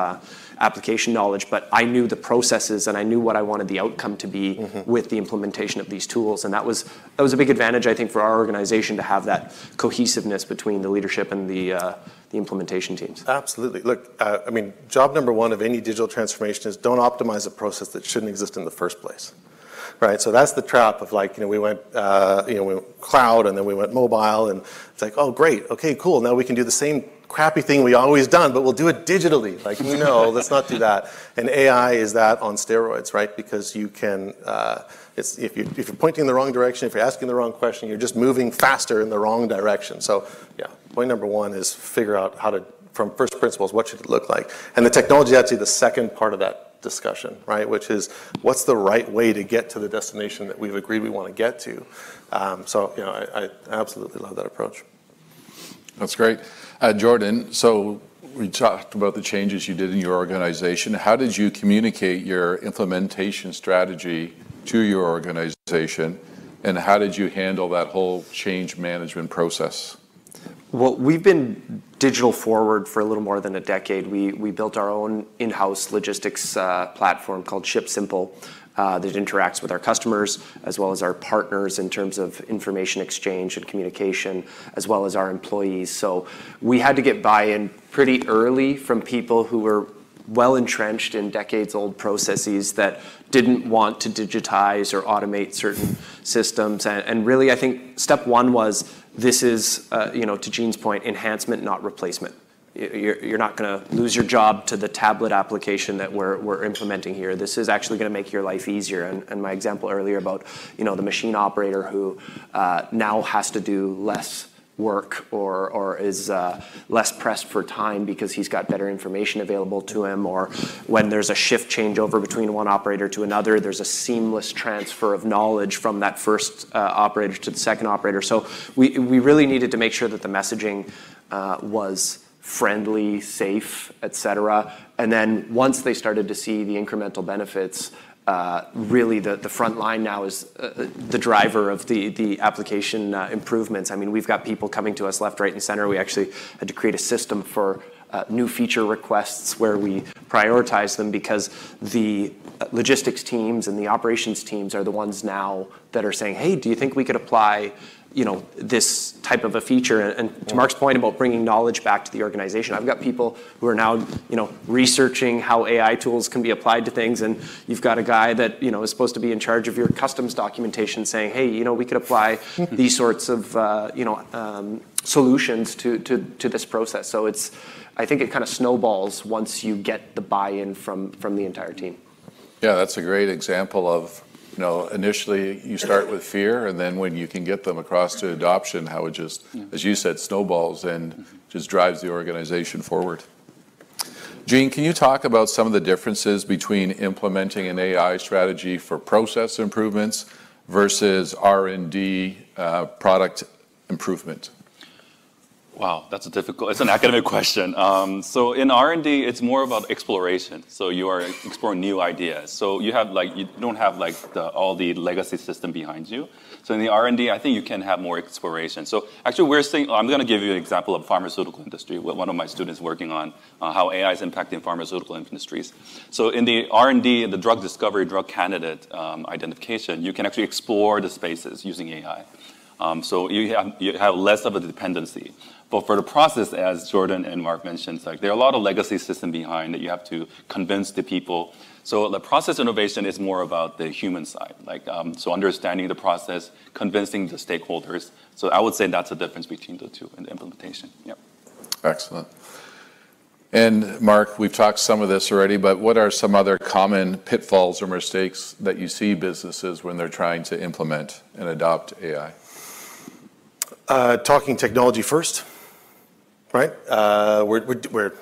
application knowledge, but I knew the processes and I knew what I wanted the outcome to be with the implementation of these tools. And that was a big advantage, I think, for our organization to have that cohesiveness between the leadership and the implementation teams. Absolutely. Look, job number one of any digital transformation is don't optimize a process that shouldn't exist in the first place. Right, so that's the trap of we went cloud and then we went mobile, and it's like, oh great, okay, cool. Now we can do the same crappy thing we always done, but we'll do it digitally. Let's not do that. And AI is that on steroids, right? Because you can, if you're pointing in the wrong direction, if you're asking the wrong question, you're just moving faster in the wrong direction. So yeah, point number one is figure out how to, from first principles, what should it look like? And the technology is actually the second part of that discussion, right? Which is what's the right way to get to the destination that we've agreed we want to get to. I absolutely love that approach. That's great. Jordan, so we talked about the changes you did in your organization. How did you communicate your implementation strategy to your organization, and how did you handle that whole change management process? Well, we've been digital forward for a little more than a decade. We built our own in-house logistics platform called Ship Simple that interacts with our customers as well as our partners in terms of information exchange and communication, as well as our employees. So we had to get buy-in pretty early from people who were well entrenched in decades-old processes that didn't want to digitize or automate certain systems. And really, I think step one was this is, to Gene's point, enhancement, not replacement. You're not going to lose your job to the tablet application that we're implementing here. This is actually going to make your life easier. And my example earlier about the machine operator who now has to do less work or is less pressed for time because he's got better information available to him, or when there's a shift changeover between one operator to another, there's a seamless transfer of knowledge from that first operator to the second operator. So we really needed to make sure that the messaging was friendly, safe, et cetera. And then once they started to see the incremental benefits, really the front line now is the driver of the application improvements. I mean, we've got people coming to us left, right, and center. We actually had to create a system for new feature requests where we prioritize them, because the logistics teams and the operations teams are the ones now that are saying, hey, do you think we could apply this type of a feature? And to Marc's point about bringing knowledge back to the organization, I've got people who are now, researching how AI tools can be applied to things. And you've got a guy that, is supposed to be in charge of your customs documentation saying, hey, we could apply these sorts of, solutions to this process. So I think it kind of snowballs once you get the buy-in from the entire team. Yeah, that's a great example of, initially you start with fear, and then when you can get them across to adoption, how it just, as you said, snowballs and just drives the organization forward. Jean, can you talk about some of the differences between implementing an AI strategy for process improvements versus R&D product improvement? Wow, it's an academic question. So in R&D, it's more about exploration. So you are exploring new ideas. So you don't have all the legacy system behind you. So in the R&D, I think you can have more exploration. So actually I'm going to give you an example of pharmaceutical industry, with one of my students working on how AI is impacting pharmaceutical industries. So in the R&D, the drug discovery, drug candidate identification, you can actually explore the spaces using AI. So you have less of a dependency. But for the process, as Jordan and Marc mentioned, there are a lot of legacy system behind that you have to convince the people. So the process innovation is more about the human side, so understanding the process, convincing the stakeholders. So I would say that's the difference between the two in the implementation. Yep. Excellent. And Marc, we've talked some of this already, but what are some other common pitfalls or mistakes that you see businesses when they're trying to implement and adopt AI? Talking technology first, right? We're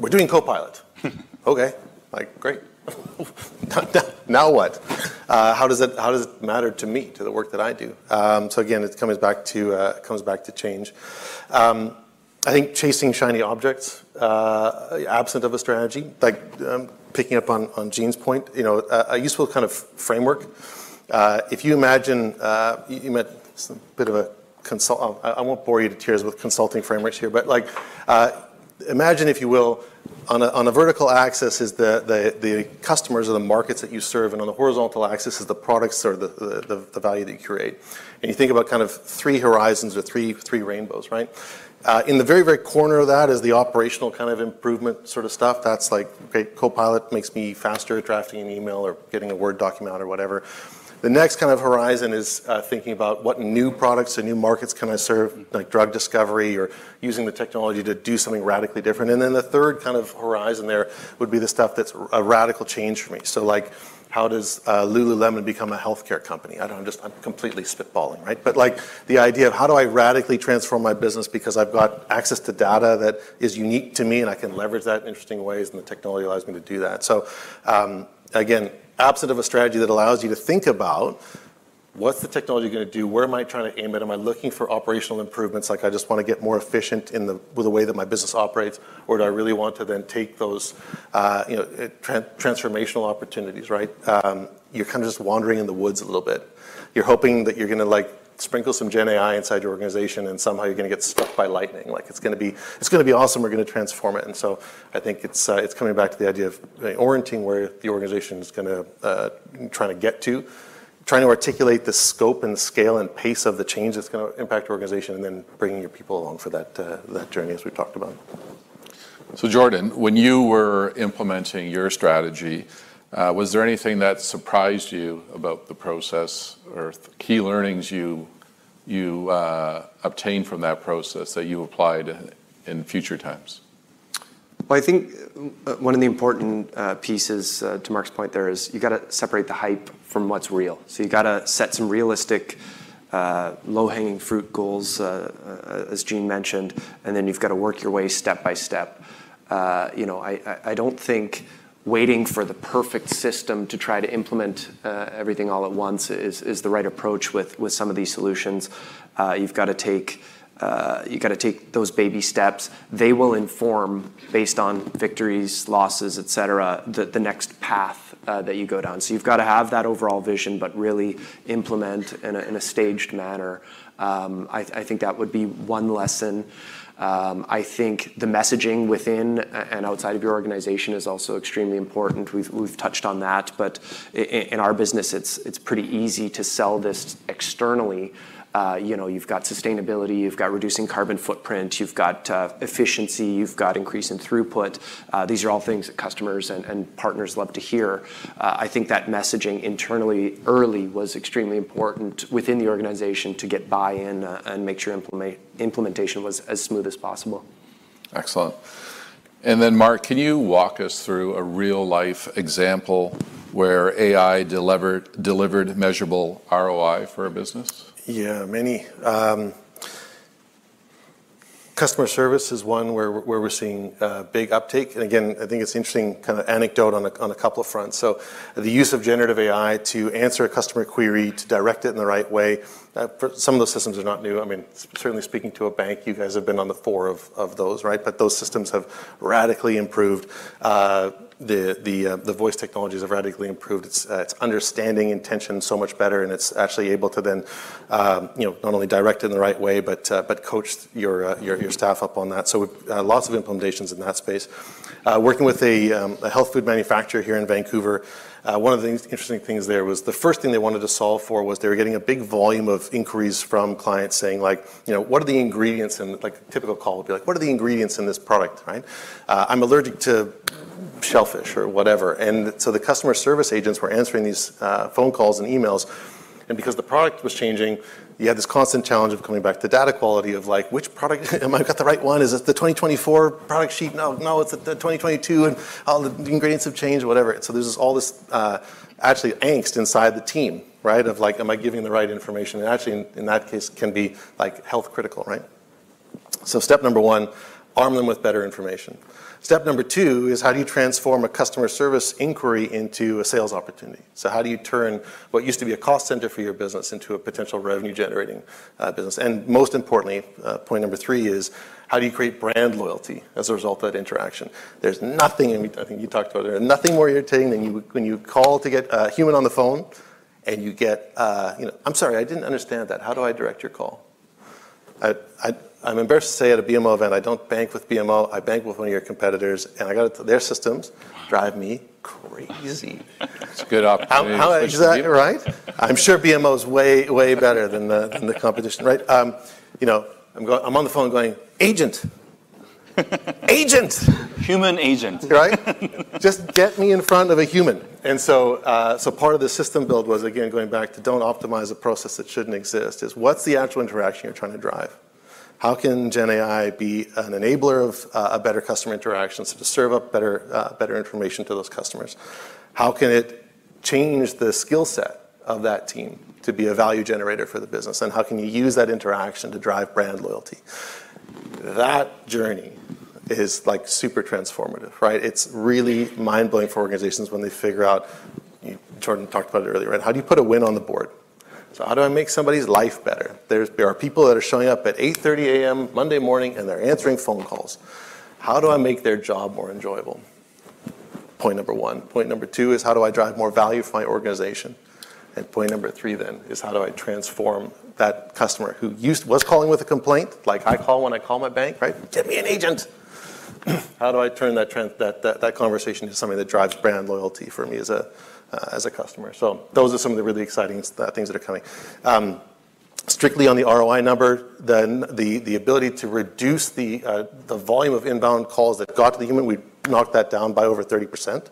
doing Copilot. Okay, great. Now what? How does it matter to me, to the work that I do? So again, it comes back to change. I think chasing shiny objects, absent of a strategy, picking up on Jean's point, a useful kind of framework. If you imagine, you met a bit of a I won't bore you to tears with consulting frameworks here, but imagine, if you will, on a vertical axis is the customers or the markets that you serve, and on the horizontal axis is the products or the value that you create. And you think about kind of three horizons or three rainbows, right? In the very, very corner of that is the operational kind of improvement sort of stuff. That's great, Copilot makes me faster at drafting an email or getting a Word document or whatever. The next kind of horizon is thinking about what new products or new markets can I serve, like drug discovery or using the technology to do something radically different. And then the third kind of horizon there would be the stuff that's a radical change for me. So how does Lululemon become a healthcare company? I'm completely spitballing, right? But the idea of how do I radically transform my business because I've got access to data that is unique to me and I can leverage that in interesting ways, and the technology allows me to do that. So again, absent of a strategy that allows you to think about what's the technology going to do, where am I trying to aim it, am I looking for operational improvements, I just want to get more efficient with the way that my business operates, or do I really want to then take those transformational opportunities, right? You're kind of just wandering in the woods a little bit. You're hoping that you're going to sprinkle some Gen AI inside your organization, and somehow you're going to get struck by lightning. It's going to be awesome. We're going to transform it. And so I think it's coming back to the idea of orienting where the organization is going to trying to get to, trying to articulate the scope and scale and pace of the change that's going to impact your organization, and then bringing your people along for that journey, as we've talked about. So Jordan, when you were implementing your strategy, was there anything that surprised you about the process, or key learnings you obtained from that process that you applied in future times? Well, I think one of the important pieces, to Marc's point there, is you got to separate the hype from what's real. So you got to set some realistic low-hanging fruit goals, as Jean mentioned, and then you've got to work your way step by step. I don't think waiting for the perfect system to try to implement everything all at once is the right approach with some of these solutions. You've got to take those baby steps. They will inform, based on victories, losses, et cetera, the next path that you go down. So you've got to have that overall vision, but really implement in a staged manner. I think that would be one lesson. I think the messaging within and outside of your organization is also extremely important. We've touched on that, but in our business, it's pretty easy to sell this externally. You've got sustainability, you've got reducing carbon footprint, you've got efficiency, you've got increase in throughput. These are all things that customers and partners love to hear. I think that messaging internally early was extremely important within the organization to get buy-in and make sure implementation was as smooth as possible. Excellent. And then, Marc, can you walk us through a real-life example where AI delivered measurable ROI for a business? Yeah, many. Customer service is one where we're seeing big uptake. And again, I think it's interesting kind of anecdote on a couple of fronts. So the use of generative AI to answer a customer query, to direct it in the right way. For some of those systems are not new. I mean, certainly speaking to a bank, you guys have been on the fore of those, right? But those systems have radically improved. The voice technologies have radically improved. It's understanding intention so much better, and it's actually able to then, not only direct it in the right way, but coach your staff up on that. So lots of implementations in that space. Working with a health food manufacturer here in Vancouver. One of the interesting things there was the first thing they wanted to solve for was they were getting a big volume of inquiries from clients saying like, what are the ingredients in, like a typical call would be like, what are the ingredients in this product, right? I'm allergic to shellfish or whatever. And so the customer service agents were answering these phone calls and emails. And because the product was changing, you had this constant challenge of coming back to data quality of like, which product, am I got the right one? Is it the 2024 product sheet? No, it's the 2022 and all the ingredients have changed, whatever. So there's all this actually angst inside the team, right? Of like, am I giving the right information? And actually in that case can be like health critical, right? So step number one, arm them with better information. Step number two is how do you transform a customer service inquiry into a sales opportunity? So how do you turn what used to be a cost center for your business into a potential revenue generating business? And most importantly, point number three is how do you create brand loyalty as a result of that interaction? There's nothing, and I think you talked about it, nothing more irritating than when you call to get a human on the phone and you get, I'm sorry, I didn't understand that. How do I direct your call? I'm embarrassed to say at a BMO event, I don't bank with BMO, I bank with one of your competitors, and their systems drive me crazy. It's a good opportunity. How is that right? I'm sure BMO is way, way better than the competition, right? I'm on the phone going, agent, human agent, right? Just get me in front of a human. And so part of the system build was, again, going back to don't optimize a process that shouldn't exist, is what's the actual interaction you're trying to drive? How can Gen AI be an enabler of a better customer interaction, so to serve up better information to those customers? How can it change the skill set of that team to be a value generator for the business? And how can you use that interaction to drive brand loyalty? That journey is like super transformative, right? It's really mind-blowing for organizations when they figure out, Jordan talked about it earlier, right? How do you put a win on the board? So how do I make somebody's life better? There are people that are showing up at 8:30 a.m. Monday morning and they're answering phone calls. How do I make their job more enjoyable? Point number one. Point number two is how do I drive more value for my organization? And point number three then is how do I transform that customer who was calling with a complaint, like I call when I call my bank, right? Get me an agent. How do I turn that conversation into something that drives brand loyalty for me as a customer? So those are some of the really exciting things that are coming. Strictly on the ROI number, the ability to reduce the volume of inbound calls that got to the human, we knocked that down by over 30%.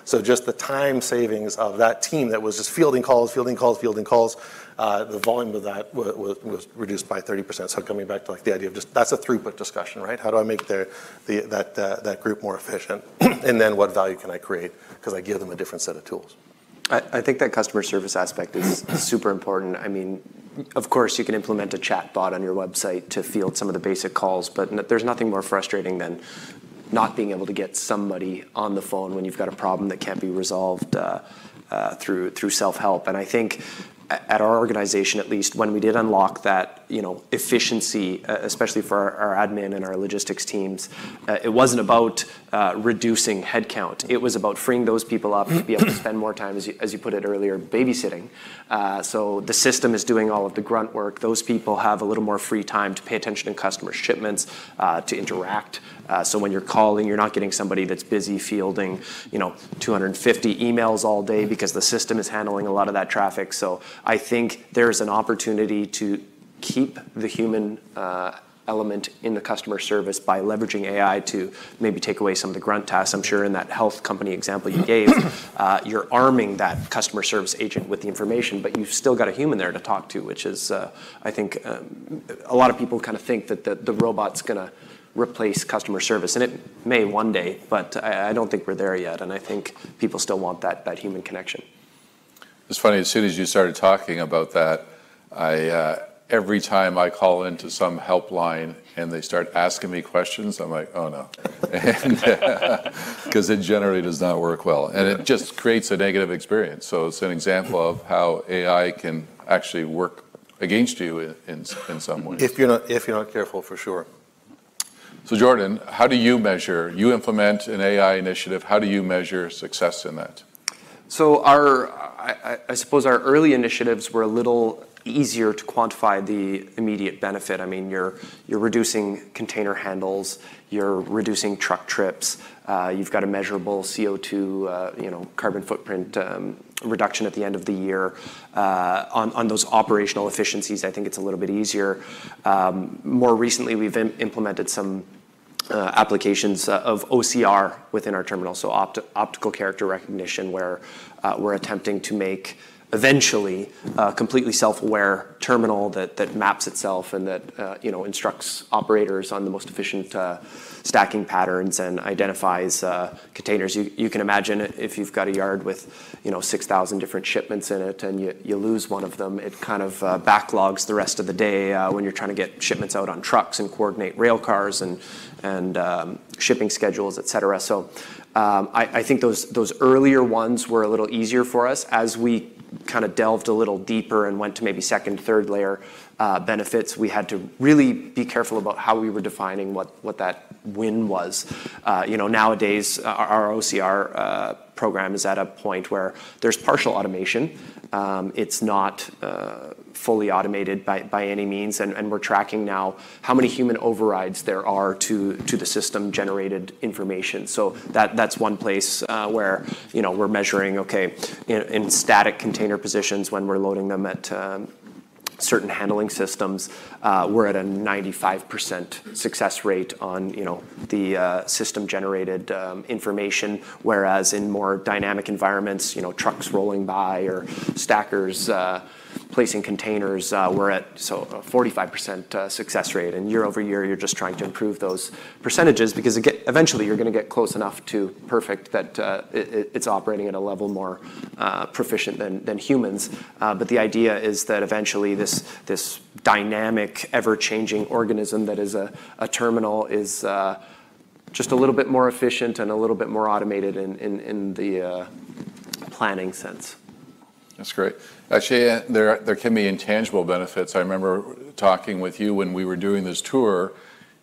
So just the time savings of that team that was just fielding calls, the volume of that was reduced by 30%. So coming back to like the idea of just, that's a throughput discussion, right? How do I make that group more efficient? And then what value can I create? Because I give them a different set of tools. I think that customer service aspect is super important. I mean, of course, you can implement a chat bot on your website to field some of the basic calls, but there's nothing more frustrating than not being able to get somebody on the phone when you've got a problem that can't be resolved through self-help. And I think at our organization, at least, when we did unlock that, efficiency, especially for our admin and our logistics teams, it wasn't about reducing headcount. It was about freeing those people up to be able to spend more time, as you put it earlier, babysitting. So the system is doing all of the grunt work. Those people have a little more free time to pay attention to customer shipments, to interact. So when you're calling, you're not getting somebody that's busy fielding, 250 emails all day because the system is handling a lot of that traffic. So I think there's an opportunity to keep the human element in the customer service by leveraging AI to maybe take away some of the grunt tasks. I'm sure in that health company example you gave, you're arming that customer service agent with the information, but you've still got a human there to talk to, which is, I think, a lot of people kind of think that the robot's going to replace customer service, and it may one day, but I don't think we're there yet, and I think people still want that human connection. It's funny, as soon as you started talking about that, every time I call into some helpline and they start asking me questions, I'm like, oh no. Because it generally does not work well. And it just creates a negative experience. So it's an example of how AI can actually work against you in some ways. If you're not careful, for sure. So Jordan, how do you measure, you implement an AI initiative, how do you measure success in that? So I suppose our early initiatives were a little easier to quantify the immediate benefit. I mean, you're reducing container handles, you're reducing truck trips, you've got a measurable CO2, carbon footprint reduction at the end of the year. On those operational efficiencies, I think it's a little bit easier. More recently, we've implemented some applications of OCR within our terminal, so optical character recognition, where we're attempting to make eventually a completely self-aware terminal that maps itself and that instructs operators on the most efficient stacking patterns and identifies containers. You can imagine if you've got a yard with 6,000 different shipments in it and you lose one of them, it kind of backlogs the rest of the day when you're trying to get shipments out on trucks and coordinate rail cars and shipping schedules, et cetera. So I think those earlier ones were a little easier for us. As we kind of delved a little deeper and went to maybe second, third layer benefits, we had to really be careful about how we were defining what that win was. Nowadays, our OCR program is at a point where there's partial automation. It's not fully automated by any means, and we're tracking now how many human overrides there are to the system-generated information. So that's one place where we're measuring, in static container positions when we're loading them at certain handling systems, we're at a 95% success rate on the system-generated information, whereas in more dynamic environments, trucks rolling by or stackers placing containers, we're at a 45% success rate. And year over year, you're just trying to improve those percentages because eventually you're going to get close enough to perfect that it's operating at a level more proficient than humans. But the idea is that eventually this dynamic, ever-changing organism that is a terminal is just a little bit more efficient and a little bit more automated in the planning sense. That's great. Actually, there can be intangible benefits. I remember talking with you when we were doing this tour.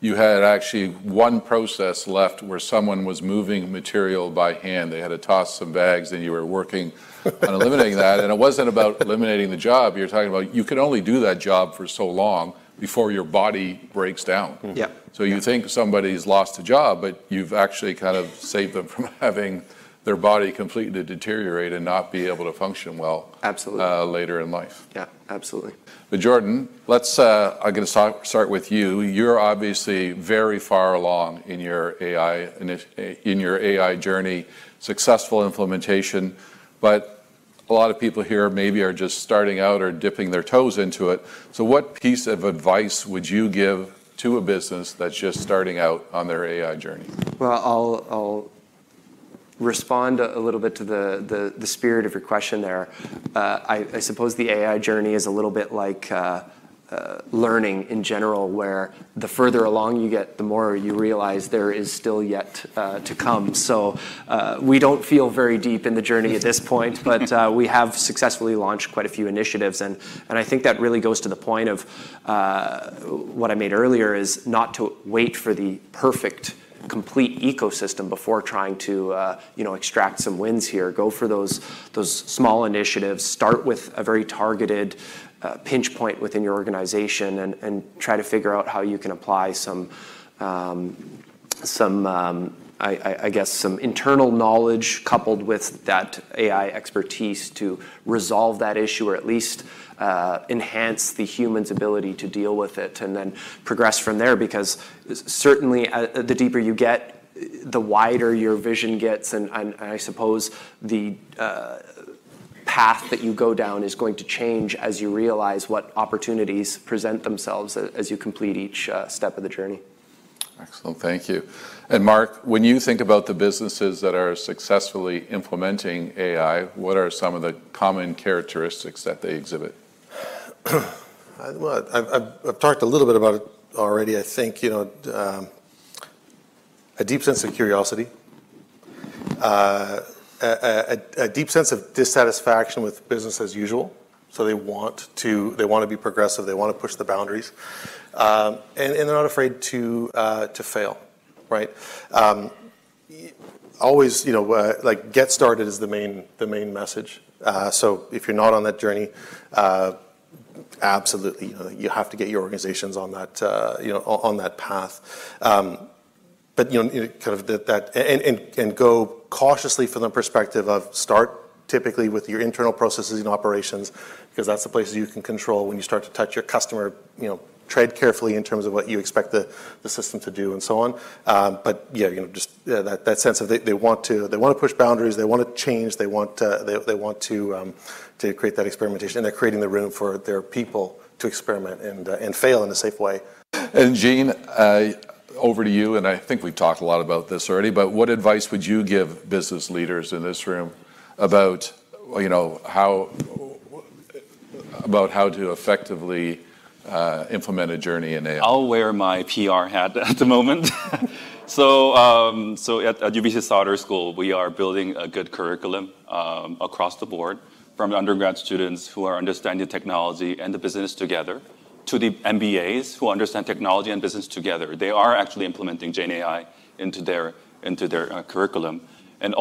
You had actually one process left where someone was moving material by hand. They had to toss some bags, and you were working on eliminating that. And it wasn't about eliminating the job. You're talking about you can only do that job for so long before your body breaks down. Yeah. So you think somebody's lost a job, but you've actually kind of saved them from having their body completely deteriorate and not be able to function well. Absolutely. Later in life. Yeah, absolutely. But Jordan, I'm going to start with you. You're obviously very far along in your AI journey, successful implementation, but a lot of people here maybe are just starting out or dipping their toes into it. So what piece of advice would you give to a business that's just starting out on their AI journey? Well, I'll respond a little bit to the spirit of your question there, I suppose the AI journey is a little bit like learning in general, where the further along you get, the more you realize there is still yet to come. So we don't feel very deep in the journey at this point, but we have successfully launched quite a few initiatives. And I think that really goes to the point of what I made earlier, is not to wait for the perfect complete ecosystem before trying to extract some wins here. Go for those small initiatives. Start with a very targeted pinch point within your organization, and try to figure out how you can apply some internal knowledge coupled with that AI expertise to resolve that issue, or at least enhance the human's ability to deal with it, and then progress from there. Because certainly the deeper you get, the wider your vision gets, and I suppose the path that you go down is going to change as you realize what opportunities present themselves as you complete each step of the journey. Excellent, thank you. And Marc, when you think about the businesses that are successfully implementing AI, what are some of the common characteristics that they exhibit? Well, I've talked a little bit about it already. I think, a deep sense of curiosity, a deep sense of dissatisfaction with business as usual. So they want to be progressive. They want to push the boundaries, and they're not afraid to fail, right? Always, like get started is the main message. So if you're not on that journey, absolutely, you have to get your organizations on that, on that path. But kind of that and go cautiously from the perspective of start typically with your internal processes and operations, because that's the places you can control. When you start to touch your customer, tread carefully in terms of what you expect the system to do and so on. But yeah, that sense of they want to push boundaries, they want to change, they want to create that experimentation, and they're creating the room for their people to experiment and fail in a safe way. And Jean, over to you, and I think we've talked a lot about this already, but what advice would you give business leaders in this room about how to effectively implement a journey in AI? I'll wear my PR hat at the moment. So at UBC Sauder School, we are building a good curriculum across the board, from the undergrad students who are understanding technology and the business together, to the MBAs who understand technology and business together. They are actually implementing Gen AI into their curriculum. And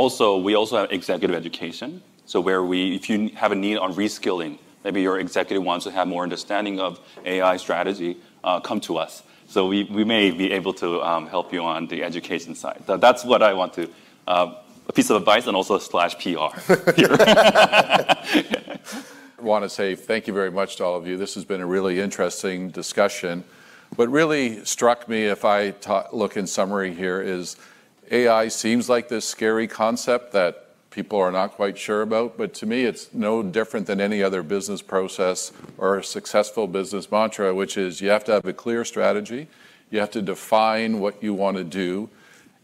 we also have executive education. So if you have a need on reskilling, maybe your executive wants to have more understanding of AI strategy, come to us. So we may be able to help you on the education side. So that's what I want to, a piece of advice and also /PR here. I want to say thank you very much to all of you. This has been a really interesting discussion. What really struck me, if I look in summary here, is AI seems like this scary concept that people are not quite sure about, but to me it's no different than any other business process or a successful business mantra, which is you have to have a clear strategy, you have to define what you want to do,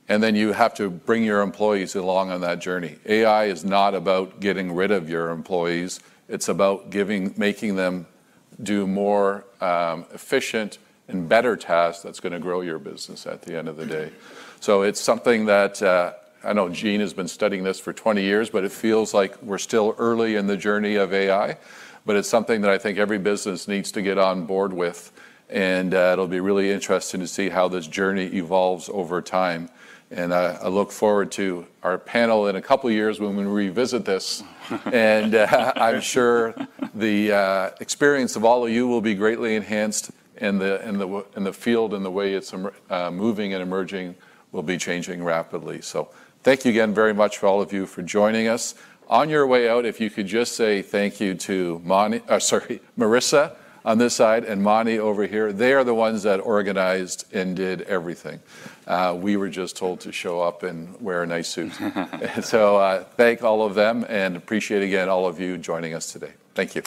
and then you have to bring your employees along on that journey. AI is not about getting rid of your employees, it's about making them do more efficient and better tasks that's going to grow your business at the end of the day. So it's something that I know Jean has been studying this for 20 years, but it feels like we're still early in the journey of AI. But it's something that I think every business needs to get on board with. And it'll be really interesting to see how this journey evolves over time. And I look forward to our panel in a couple of years when we revisit this. And I'm sure the experience of all of you will be greatly enhanced, and the field and the way it's moving and emerging will be changing rapidly. So thank you again very much for all of you for joining us. On your way out, if you could just say thank you to Marissa on this side and Mani over here. They are the ones that organized and did everything. We were just told to show up and wear a nice suit. So thank all of them, and appreciate again all of you joining us today. Thank you.